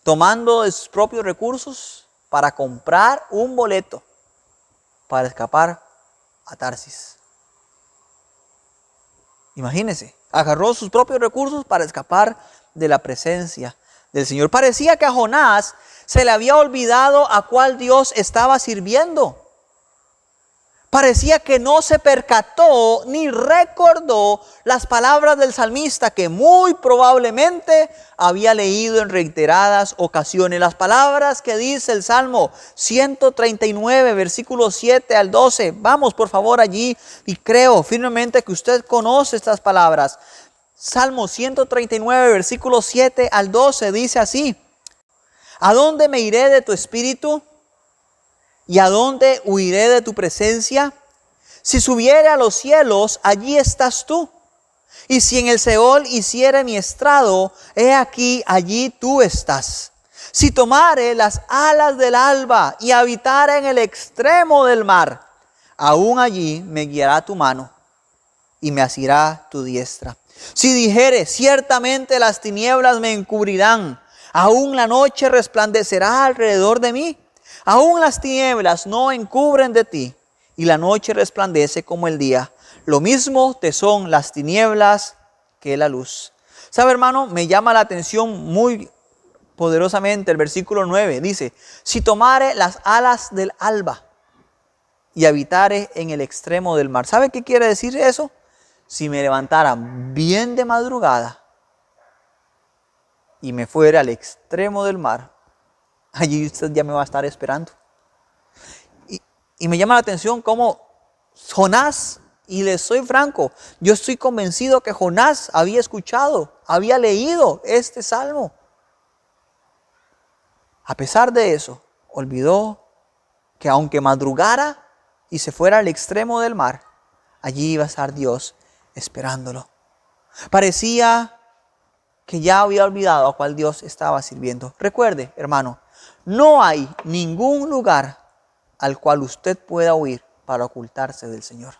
tomando de sus propios recursos para comprar un boleto para escapar a Tarsis? Imagínese, agarró sus propios recursos para escapar de la presencia del Señor. Parecía que a Jonás se le había olvidado a cuál Dios estaba sirviendo. Parecía que no se percató ni recordó las palabras del salmista que muy probablemente había leído en reiteradas ocasiones. Las palabras que dice el Salmo 139, versículos 7 al 12. Vamos por favor allí y creo firmemente que usted conoce estas palabras. Salmo 139, versículos 7 al 12 dice así: ¿A dónde me iré de tu espíritu? ¿Y a dónde huiré de tu presencia? Si subiere a los cielos, allí estás tú. Y si en el Seol hiciere mi estrado, he aquí, allí tú estás. Si tomare las alas del alba y habitare en el extremo del mar, aún allí me guiará tu mano y me asirá tu diestra. Si dijere, ciertamente las tinieblas me encubrirán, aún la noche resplandecerá alrededor de mí. Aún las tinieblas no encubren de ti, y la noche resplandece como el día. Lo mismo te son las tinieblas que la luz. ¿Sabe, hermano? Me llama la atención muy poderosamente el versículo 9. Dice, si tomare las alas del alba y habitare en el extremo del mar. ¿Sabe qué quiere decir eso? Si me levantara bien de madrugada y me fuera al extremo del mar, allí usted ya me va a estar esperando. Y me llama la atención cómo Jonás, y les soy franco, yo estoy convencido que Jonás había escuchado, había leído este salmo. A pesar de eso, olvidó que aunque madrugara y se fuera al extremo del mar, allí iba a estar Dios esperándolo. Parecía que ya había olvidado a cuál Dios estaba sirviendo. Recuerde, hermano, no hay ningún lugar al cual usted pueda huir para ocultarse del Señor.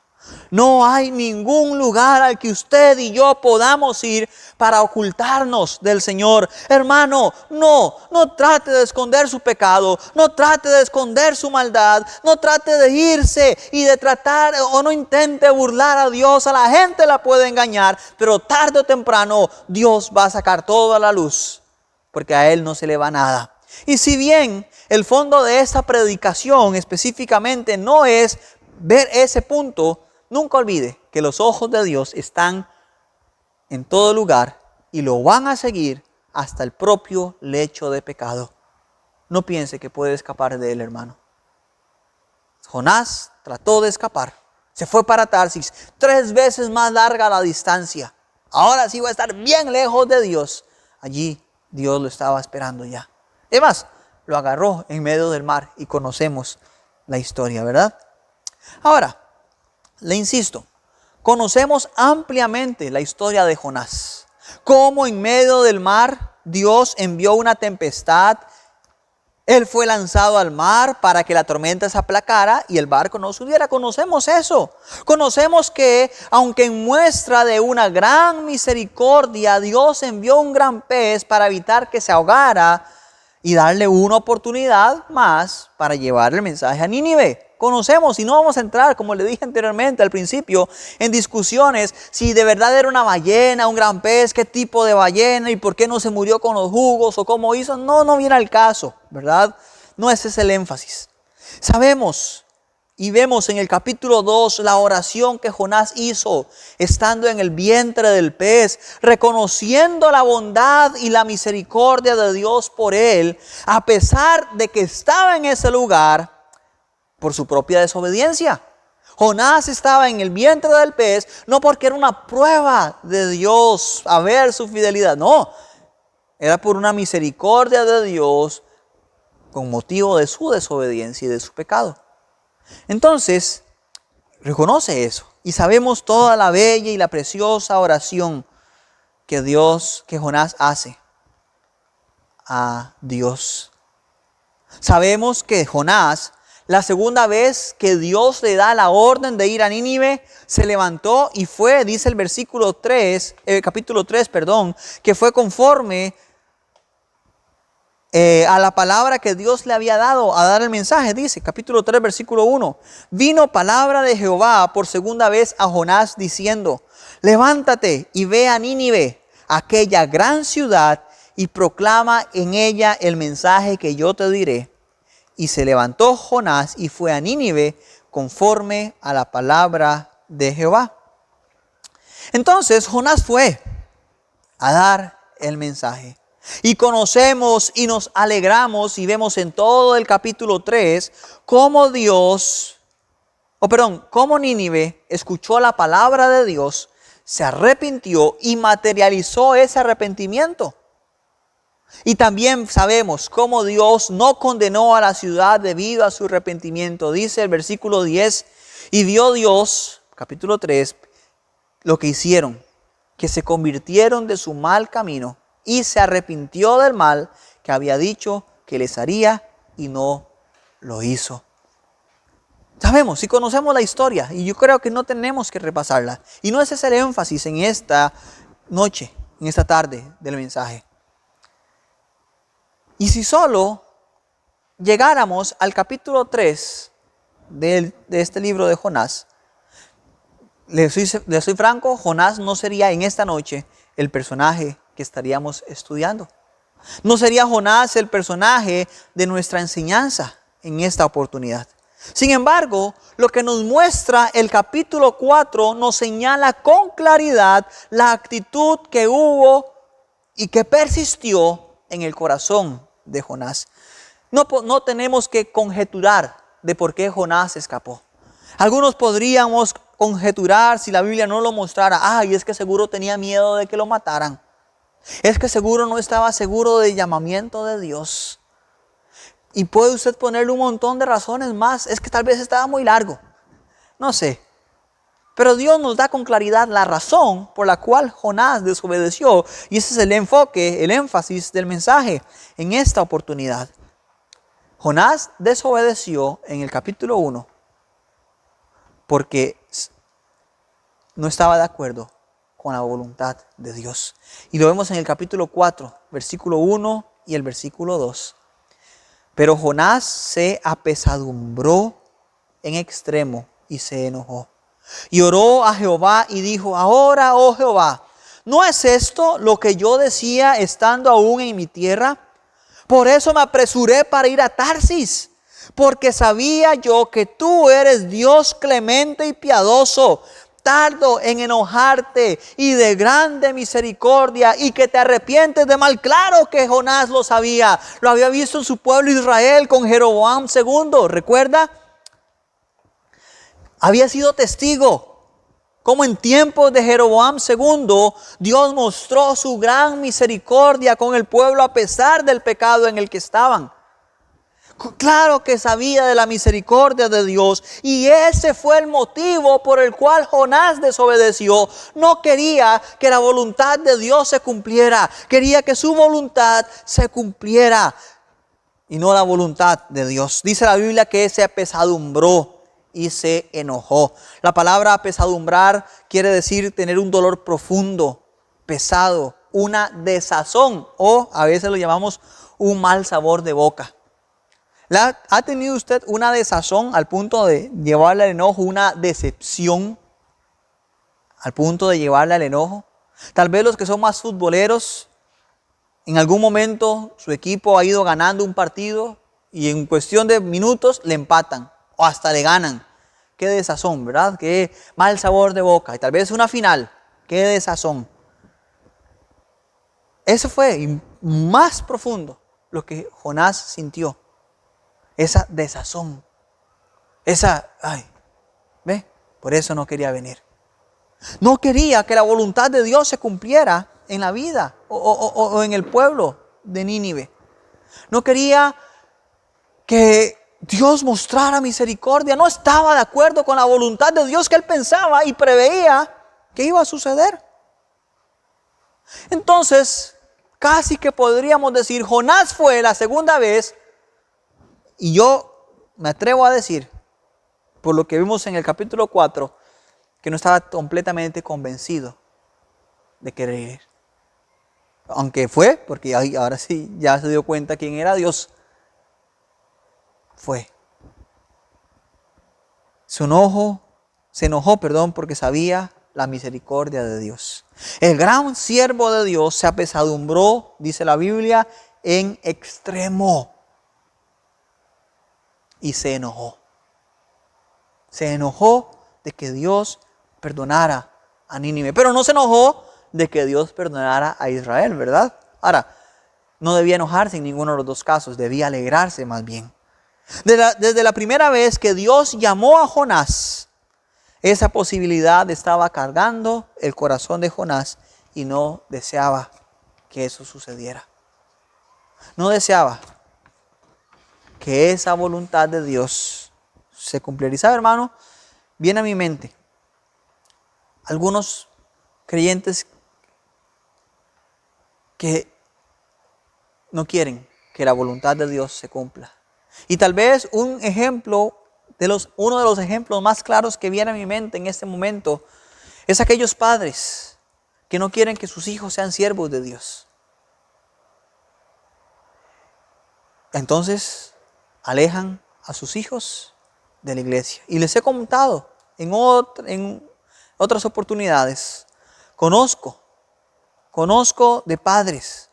No hay ningún lugar al que usted y yo podamos ir para ocultarnos del Señor. Hermano, no trate de esconder su pecado, no trate de esconder su maldad, no trate de irse y de tratar o no intente burlar a Dios. A la gente la puede engañar, pero tarde o temprano Dios va a sacar todo a la luz, porque a Él no se le va nada. Y si bien el fondo de esta predicación específicamente no es ver ese punto, nunca olvide que los ojos de Dios están en todo lugar y lo van a seguir hasta el propio lecho de pecado. No piense que puede escapar de él, hermano. Jonás trató de escapar. Se fue para Tarsis, 3 veces más larga la distancia. Ahora sí va a estar bien lejos de Dios. Allí Dios lo estaba esperando ya. Además, lo agarró en medio del mar y conocemos la historia, ¿verdad? Ahora, le insisto, conocemos ampliamente la historia de Jonás. Cómo en medio del mar Dios envió una tempestad. Él fue lanzado al mar para que la tormenta se aplacara y el barco no se hundiera. Conocemos eso. Conocemos que, aunque en muestra de una gran misericordia, Dios envió un gran pez para evitar que se ahogara y darle una oportunidad más para llevar el mensaje a Nínive. Conocemos, y no vamos a entrar, como le dije anteriormente al principio, en discusiones si de verdad era una ballena, un gran pez, qué tipo de ballena y por qué no se murió con los jugos o cómo hizo. No viene al caso, ¿verdad? No ese es el énfasis. Sabemos y vemos en el capítulo 2 la oración que Jonás hizo estando en el vientre del pez, reconociendo la bondad y la misericordia de Dios por él, a pesar de que estaba en ese lugar por su propia desobediencia. Jonás estaba en el vientre del pez no porque era una prueba de Dios a ver su fidelidad, no, era por una misericordia de Dios con motivo de su desobediencia y de su pecado. Entonces, reconoce eso y sabemos toda la bella y la preciosa oración que Jonás hace a Dios. Sabemos que Jonás, la segunda vez que Dios le da la orden de ir a Nínive, se levantó y fue, dice el capítulo 3, que fue conforme a la palabra que Dios le había dado a dar el mensaje. Dice, capítulo 3, versículo 1. Vino palabra de Jehová por segunda vez a Jonás diciendo, levántate y ve a Nínive, aquella gran ciudad y proclama en ella el mensaje que yo te diré. Y se levantó Jonás y fue a Nínive conforme a la palabra de Jehová. Entonces Jonás fue a dar el mensaje. Y conocemos y nos alegramos y vemos en todo el capítulo 3 cómo cómo Nínive escuchó la palabra de Dios, se arrepintió y materializó ese arrepentimiento. Y también sabemos cómo Dios no condenó a la ciudad debido a su arrepentimiento. Dice el versículo 10, y vio Dios, capítulo 3, lo que hicieron, que se convirtieron de su mal camino y se arrepintió del mal que había dicho que les haría y no lo hizo. Sabemos y conocemos la historia y yo creo que no tenemos que repasarla. Y no ese es el énfasis en esta noche, en esta tarde del mensaje. Y si solo llegáramos al capítulo 3 de este libro de Jonás, le soy franco, Jonás no sería en esta noche el personaje que estaríamos estudiando. No sería Jonás el personaje de nuestra enseñanza en esta oportunidad. Sin embargo, lo que nos muestra el capítulo 4 nos señala con claridad la actitud que hubo y que persistió en el corazón de Jonás. No tenemos que conjeturar de por qué Jonás escapó. Algunos podríamos conjeturar si la Biblia no lo mostrara. Ay, es que seguro tenía miedo de que lo mataran. Es que seguro no estaba seguro del llamamiento de Dios. Y puede usted ponerle un montón de razones más. Es que tal vez estaba muy largo. No sé. Pero Dios nos da con claridad la razón por la cual Jonás desobedeció. Y ese es el enfoque, el énfasis del mensaje en esta oportunidad. Jonás desobedeció en el capítulo 1 porque no estaba de acuerdo con la voluntad de Dios. Y lo vemos en el capítulo 4, versículo 1 y el versículo 2. Pero Jonás se apesadumbró en extremo y se enojó. Y oró a Jehová y dijo: ahora, oh Jehová, ¿no es esto lo que yo decía estando aún en mi tierra? Por eso me apresuré para ir a Tarsis, porque sabía yo que tú eres Dios clemente y piadoso, tardo en enojarte y de grande misericordia, y que te arrepientes de mal. Claro que Jonás lo sabía, lo había visto en su pueblo Israel con Jeroboam II, ¿recuerda? Había sido testigo como en tiempos de Jeroboam II, Dios mostró su gran misericordia con el pueblo a pesar del pecado en el que estaban. Claro que sabía de la misericordia de Dios, y ese fue el motivo por el cual Jonás desobedeció. No quería que la voluntad de Dios se cumpliera, quería que su voluntad se cumpliera y no la voluntad de Dios. Dice la Biblia que se apesadumbró y se enojó. La palabra apesadumbrar quiere decir tener un dolor profundo, pesado, una desazón, o a veces lo llamamos un mal sabor de boca. ¿Ha tenido usted una desazón al punto de llevarle al enojo, una decepción al punto de llevarle al enojo? Tal vez los que son más futboleros, en algún momento su equipo ha ido ganando un partido y en cuestión de minutos le empatan o hasta le ganan. Qué desazón, ¿verdad? Qué mal sabor de boca. Y tal vez una final, qué desazón. Eso fue más profundo lo que Jonás sintió. Esa desazón. ¿Ve? Por eso no quería venir. No quería que la voluntad de Dios se cumpliera en la vida o en el pueblo de Nínive. No quería que Dios mostrara misericordia. No estaba de acuerdo con la voluntad de Dios que él pensaba y preveía que iba a suceder. Entonces, casi que podríamos decir, Jonás fue la segunda vez, y yo me atrevo a decir, por lo que vimos en el capítulo 4, que no estaba completamente convencido de querer ir. Aunque fue, porque ahora sí ya se dio cuenta quién era Dios. Fue. Se enojó, porque sabía la misericordia de Dios. El gran siervo de Dios se apesadumbró, dice la Biblia, en extremo. Y se enojó. Se enojó de que Dios perdonara a Nínive. Pero no se enojó de que Dios perdonara a Israel, ¿verdad? Ahora, no debía enojarse en ninguno de los dos casos, debía alegrarse más bien. Desde la primera vez que Dios llamó a Jonás, esa posibilidad estaba cargando el corazón de Jonás y no deseaba que eso sucediera. No deseaba que esa voluntad de Dios se cumpliera. Y sabe, hermano, viene a mi mente algunos creyentes que no quieren que la voluntad de Dios se cumpla. Y tal vez uno de los ejemplos más claros que viene a mi mente en este momento es aquellos padres que no quieren que sus hijos sean siervos de Dios. Entonces alejan a sus hijos de la iglesia. Y les he contado en otras oportunidades. Conozco de padres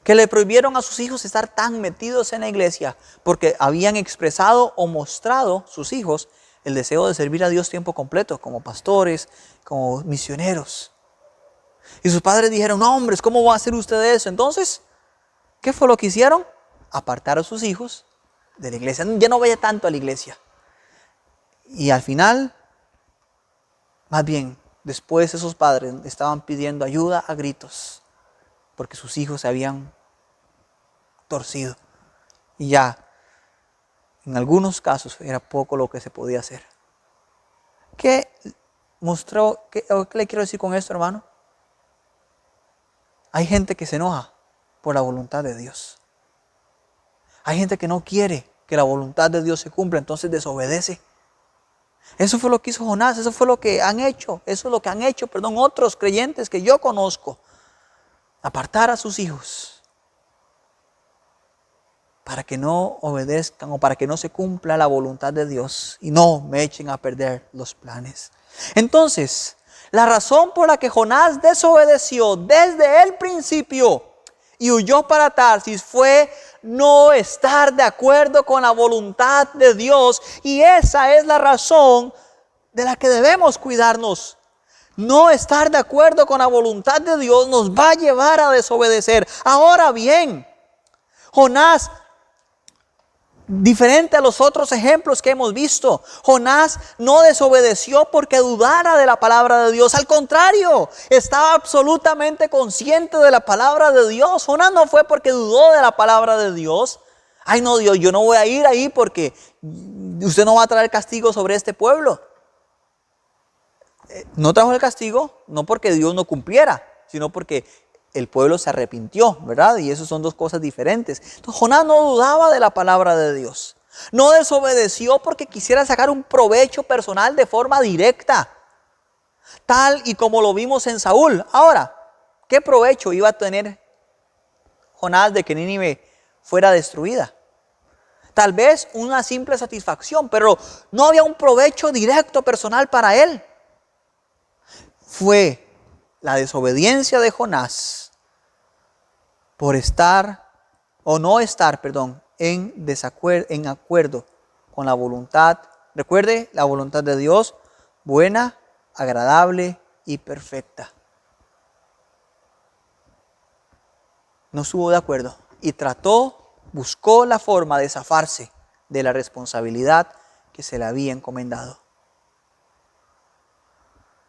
que le prohibieron a sus hijos estar tan metidos en la iglesia porque habían expresado o mostrado sus hijos el deseo de servir a Dios tiempo completo, como pastores, como misioneros. Y sus padres dijeron, no hombres, ¿cómo va a hacer usted eso? Entonces, ¿qué fue lo que hicieron? Apartar a sus hijos de la iglesia. Ya no vaya tanto a la iglesia. Y al final, más bien, después esos padres estaban pidiendo ayuda a gritos porque sus hijos se habían torcido. Y ya, en algunos casos, era poco lo que se podía hacer. ¿Qué le quiero decir con esto, hermano? Hay gente que se enoja por la voluntad de Dios. Hay gente que no quiere que la voluntad de Dios se cumpla, entonces desobedece. Eso fue lo que hizo Jonás, eso fue lo que han hecho, otros creyentes que yo conozco. Apartar a sus hijos para que no obedezcan o para que no se cumpla la voluntad de Dios y no me echen a perder los planes. Entonces, la razón por la que Jonás desobedeció desde el principio y huyó para Tarsis fue no estar de acuerdo con la voluntad de Dios, y esa es la razón de la que debemos cuidarnos. No estar de acuerdo con la voluntad de Dios nos va a llevar a desobedecer. Ahora bien, Jonás, diferente a los otros ejemplos que hemos visto, Jonás no desobedeció porque dudara de la palabra de Dios. Al contrario, estaba absolutamente consciente de la palabra de Dios. Jonás no fue porque dudó de la palabra de Dios. Ay no, Dios, yo no voy a ir ahí porque usted no va a traer castigo sobre este pueblo. No trajo el castigo, no porque Dios no cumpliera, sino porque el pueblo se arrepintió, ¿verdad? Y eso son dos cosas diferentes. Entonces, Jonás no dudaba de la palabra de Dios. No desobedeció porque quisiera sacar un provecho personal de forma directa, tal y como lo vimos en Saúl. Ahora, ¿qué provecho iba a tener Jonás de que Nínive fuera destruida? Tal vez una simple satisfacción, pero no había un provecho directo personal para él. Fue la desobediencia de Jonás por en acuerdo con la voluntad. Recuerde, la voluntad de Dios, buena, agradable y perfecta. No estuvo de acuerdo y buscó la forma de zafarse de la responsabilidad que se le había encomendado.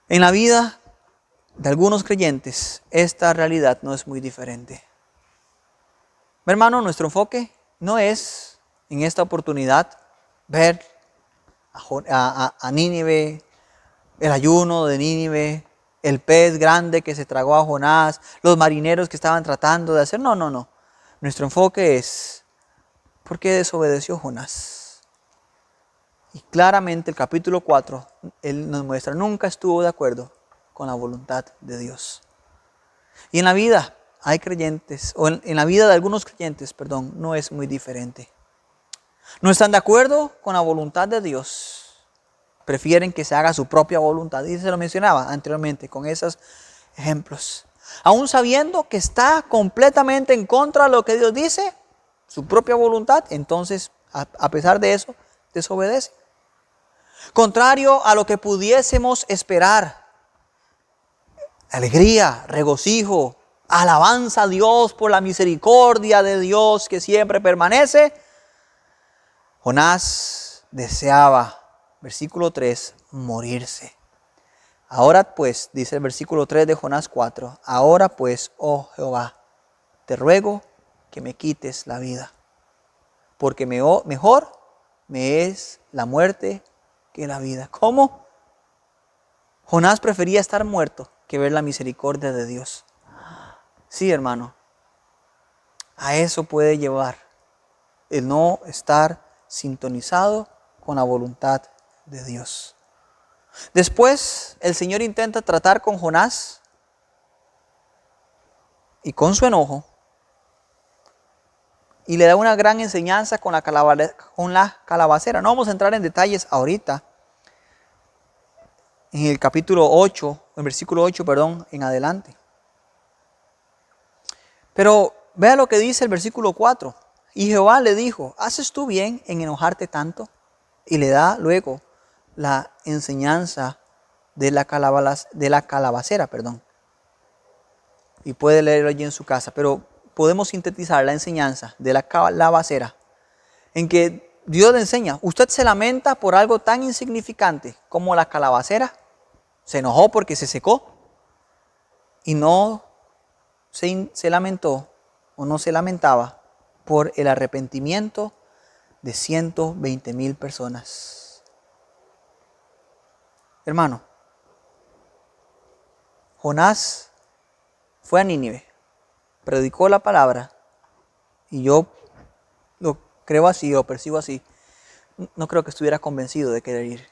En la vida de algunos creyentes, esta realidad no es muy diferente. Mi hermano, nuestro enfoque no es en esta oportunidad ver a Nínive, el ayuno de Nínive, el pez grande que se tragó a Jonás, los marineros que estaban tratando de hacer. No. Nuestro enfoque es ¿por qué desobedeció Jonás? Y claramente el capítulo 4, él nos muestra, nunca estuvo de acuerdo con la voluntad de Dios. Y en la vida hay creyentes, o en la vida de algunos creyentes, no es muy diferente. No están de acuerdo con la voluntad de Dios. Prefieren que se haga su propia voluntad. Y se lo mencionaba anteriormente con esos ejemplos. Aún sabiendo que está completamente en contra de lo que Dios dice, su propia voluntad, entonces a pesar de eso, desobedece. Contrario a lo que pudiésemos esperar, alegría, regocijo, alabanza a Dios por la misericordia de Dios que siempre permanece, Jonás deseaba, versículo 3, morirse. Ahora pues, dice el versículo 3 de Jonás 4, ahora pues, oh Jehová, te ruego que me quites la vida, porque mejor me es la muerte que la vida. ¿Cómo? Jonás prefería estar muerto que ver la misericordia de Dios. Sí, hermano, a eso puede llevar el no estar sintonizado con la voluntad de Dios. Después, el Señor intenta tratar con Jonás y con su enojo y le da una gran enseñanza con la calabacera. No vamos a entrar en detalles ahorita. En el capítulo 8, en versículo 8, en adelante. Pero vea lo que dice el versículo 4. Y Jehová le dijo, ¿haces tú bien en enojarte tanto? Y le da luego la enseñanza de la calabacera. Y puede leerlo allí en su casa, pero podemos sintetizar la enseñanza de la calabacera en que Dios le enseña, usted se lamenta por algo tan insignificante como la calabacera, se enojó porque se secó y no se lamentó o no se lamentaba por el arrepentimiento de 120,000 personas. Hermano, Jonás fue a Nínive, predicó la palabra y yo lo creo así, lo percibo así. No creo que estuviera convencido de querer ir.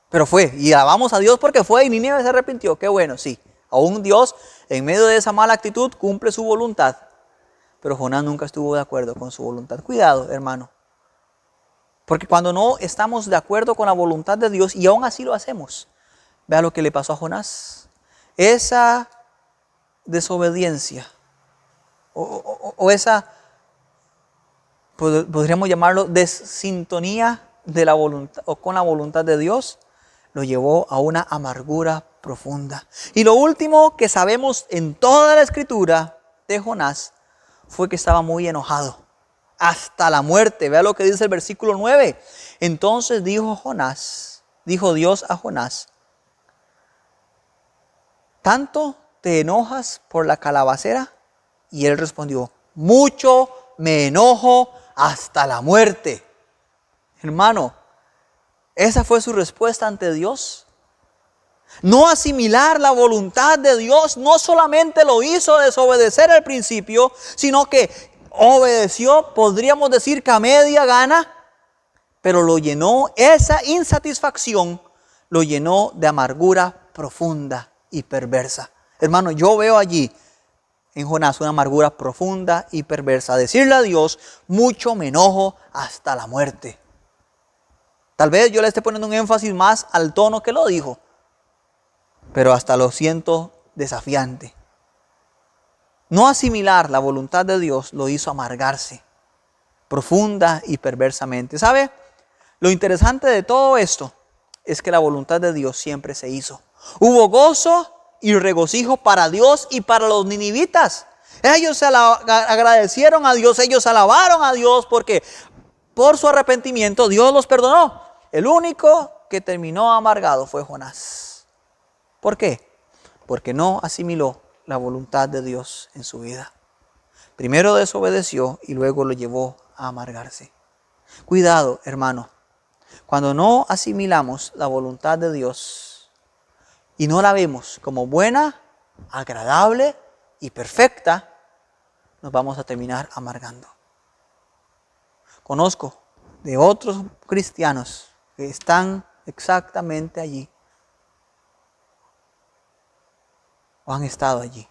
Pero fue, y alabamos a Dios porque fue y Nínive se arrepintió. Qué bueno, sí. Aún Dios, en medio de esa mala actitud, cumple su voluntad. Pero Jonás nunca estuvo de acuerdo con su voluntad. Cuidado, hermano. Porque cuando no estamos de acuerdo con la voluntad de Dios y aún así lo hacemos, vea lo que le pasó a Jonás. Esa desobediencia o esa, podríamos llamarlo, desintonía de la voluntad o con la voluntad de Dios, lo llevó a una amargura profunda. Y lo último que sabemos en toda la escritura de Jonás fue que estaba muy enojado, hasta la muerte. Vea lo que dice el versículo 9. Entonces dijo Dios a Jonás, ¿tanto te enojas por la calabacera? Y él respondió, mucho me enojo hasta la muerte. Hermano, esa fue su respuesta ante Dios. No asimilar la voluntad de Dios no solamente lo hizo desobedecer al principio, sino que obedeció, podríamos decir que a media gana, pero lo llenó, esa insatisfacción lo llenó de amargura profunda y perversa. Hermano, yo veo allí en Jonás una amargura profunda y perversa. Decirle a Dios, mucho me enojo hasta la muerte. Tal vez yo le esté poniendo un énfasis más al tono que lo dijo, pero hasta lo siento desafiante. No asimilar la voluntad de Dios lo hizo amargarse profunda y perversamente. ¿Sabe? Lo interesante de todo esto es que la voluntad de Dios siempre se hizo. Hubo gozo y regocijo para Dios y para los ninivitas. Ellos se agradecieron a Dios, ellos alabaron a Dios porque por su arrepentimiento Dios los perdonó. El único que terminó amargado fue Jonás. ¿Por qué? Porque no asimiló la voluntad de Dios en su vida. Primero desobedeció y luego lo llevó a amargarse. Cuidado, hermano. Cuando no asimilamos la voluntad de Dios y no la vemos como buena, agradable y perfecta, nos vamos a terminar amargando. Conozco de otros cristianos que están exactamente allí o han estado allí,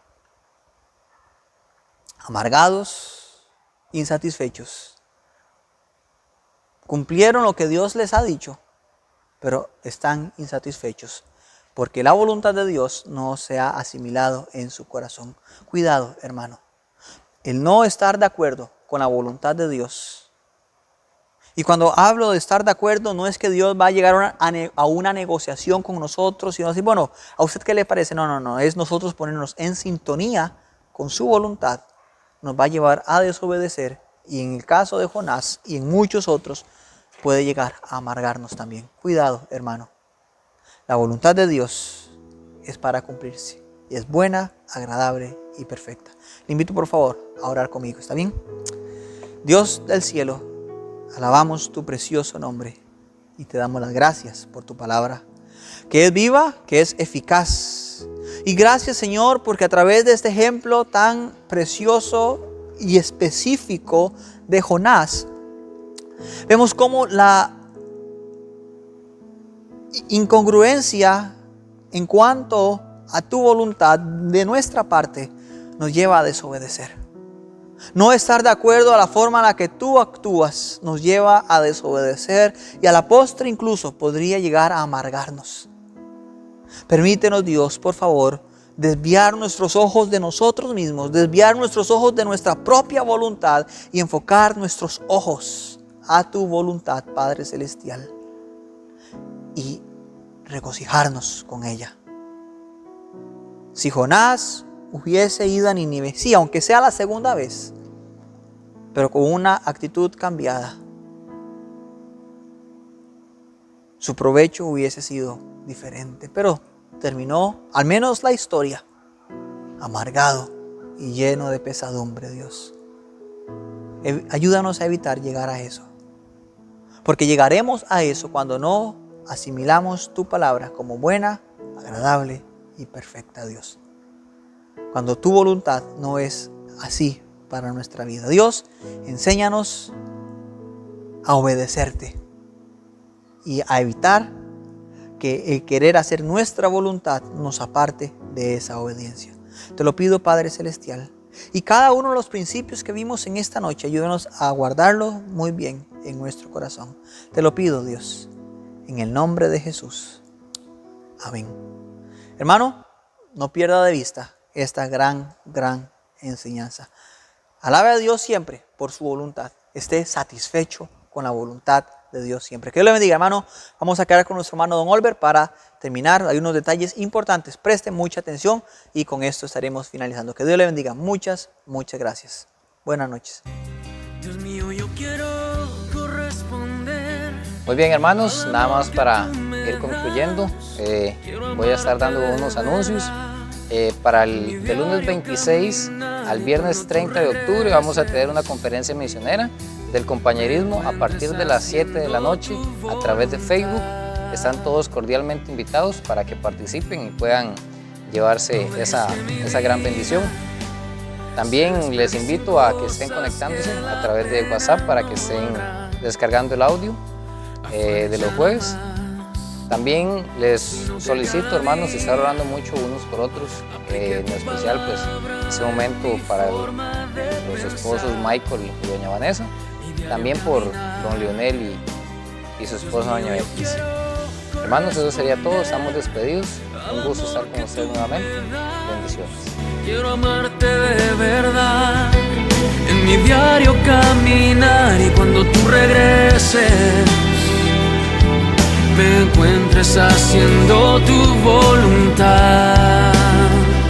amargados, insatisfechos. Cumplieron lo que Dios les ha dicho, pero están insatisfechos. porque la voluntad de Dios no se ha asimilado en su corazón. Cuidado, hermano. El no estar de acuerdo con la voluntad de Dios. Y cuando hablo de estar de acuerdo, no es que Dios va a llegar a una negociación con nosotros y decir, bueno, ¿a usted qué le parece? No. Es nosotros ponernos en sintonía con su voluntad. Nos va a llevar a desobedecer. Y en el caso de Jonás y en muchos otros, puede llegar a amargarnos también. Cuidado, hermano. La voluntad de Dios es para cumplirse. Y es buena, agradable y perfecta. Le invito por favor a orar conmigo. ¿Está bien? Dios del cielo, alabamos tu precioso nombre. Y te damos las gracias por tu palabra. Que es viva, que es eficaz. Y gracias, Señor, porque a través de este ejemplo tan precioso y específico de Jonás, vemos cómo la incongruencia en cuanto a tu voluntad de nuestra parte nos lleva a desobedecer. No estar de acuerdo a la forma en la que tú actúas nos lleva a desobedecer y a la postre incluso podría llegar a amargarnos. Permítenos, Dios, por favor, desviar nuestros ojos de nosotros mismos, desviar nuestros ojos de nuestra propia voluntad y enfocar nuestros ojos a tu voluntad, Padre Celestial, y regocijarnos con ella. Si Jonás hubiese ido a Nínive, sí, aunque sea la segunda vez, pero con una actitud cambiada, su provecho hubiese sido diferente, pero terminó, al menos la historia, amargado y lleno de pesadumbre, Dios. Ayúdanos a evitar llegar a eso. Porque llegaremos a eso cuando no asimilamos tu palabra como buena, agradable y perfecta, Dios. Cuando tu voluntad no es así para nuestra vida. Dios, enséñanos a obedecerte y a evitar que el querer hacer nuestra voluntad nos aparte de esa obediencia. Te lo pido, Padre Celestial. Y cada uno de los principios que vimos en esta noche, ayúdanos a guardarlo muy bien en nuestro corazón. Te lo pido, Dios, en el nombre de Jesús. Amén. Hermano, no pierda de vista esta gran enseñanza. Alabe a Dios siempre por su voluntad. Esté satisfecho con la voluntad de Dios siempre. Que Dios le bendiga, hermano. Vamos a quedar con nuestro hermano Don Olver para terminar. Hay unos detalles importantes. Presten mucha atención y con esto estaremos finalizando. Que Dios le bendiga. Muchas gracias. Buenas noches. Dios mío, yo quiero corresponder. Muy bien, hermanos, nada más para ir concluyendo, voy a estar dando unos anuncios. Para el del lunes 26 al viernes 30 de octubre vamos a tener una conferencia misionera del compañerismo a partir de las 7 de la noche a través de Facebook. Están todos cordialmente invitados para que participen y puedan llevarse esa gran bendición. También les invito a que estén conectándose a través de WhatsApp para que estén descargando el audio de los jueves. También les solicito, hermanos, estar orando mucho unos por otros, en especial pues ese momento para los esposos Michael y doña Vanessa, también por don Lionel y su esposa doña Beatriz. Hermanos, eso sería todo, estamos despedidos, un gusto estar con ustedes nuevamente, bendiciones. Quiero amarte de verdad, en mi diario caminar y cuando tú regreses me encuentres haciendo tu voluntad.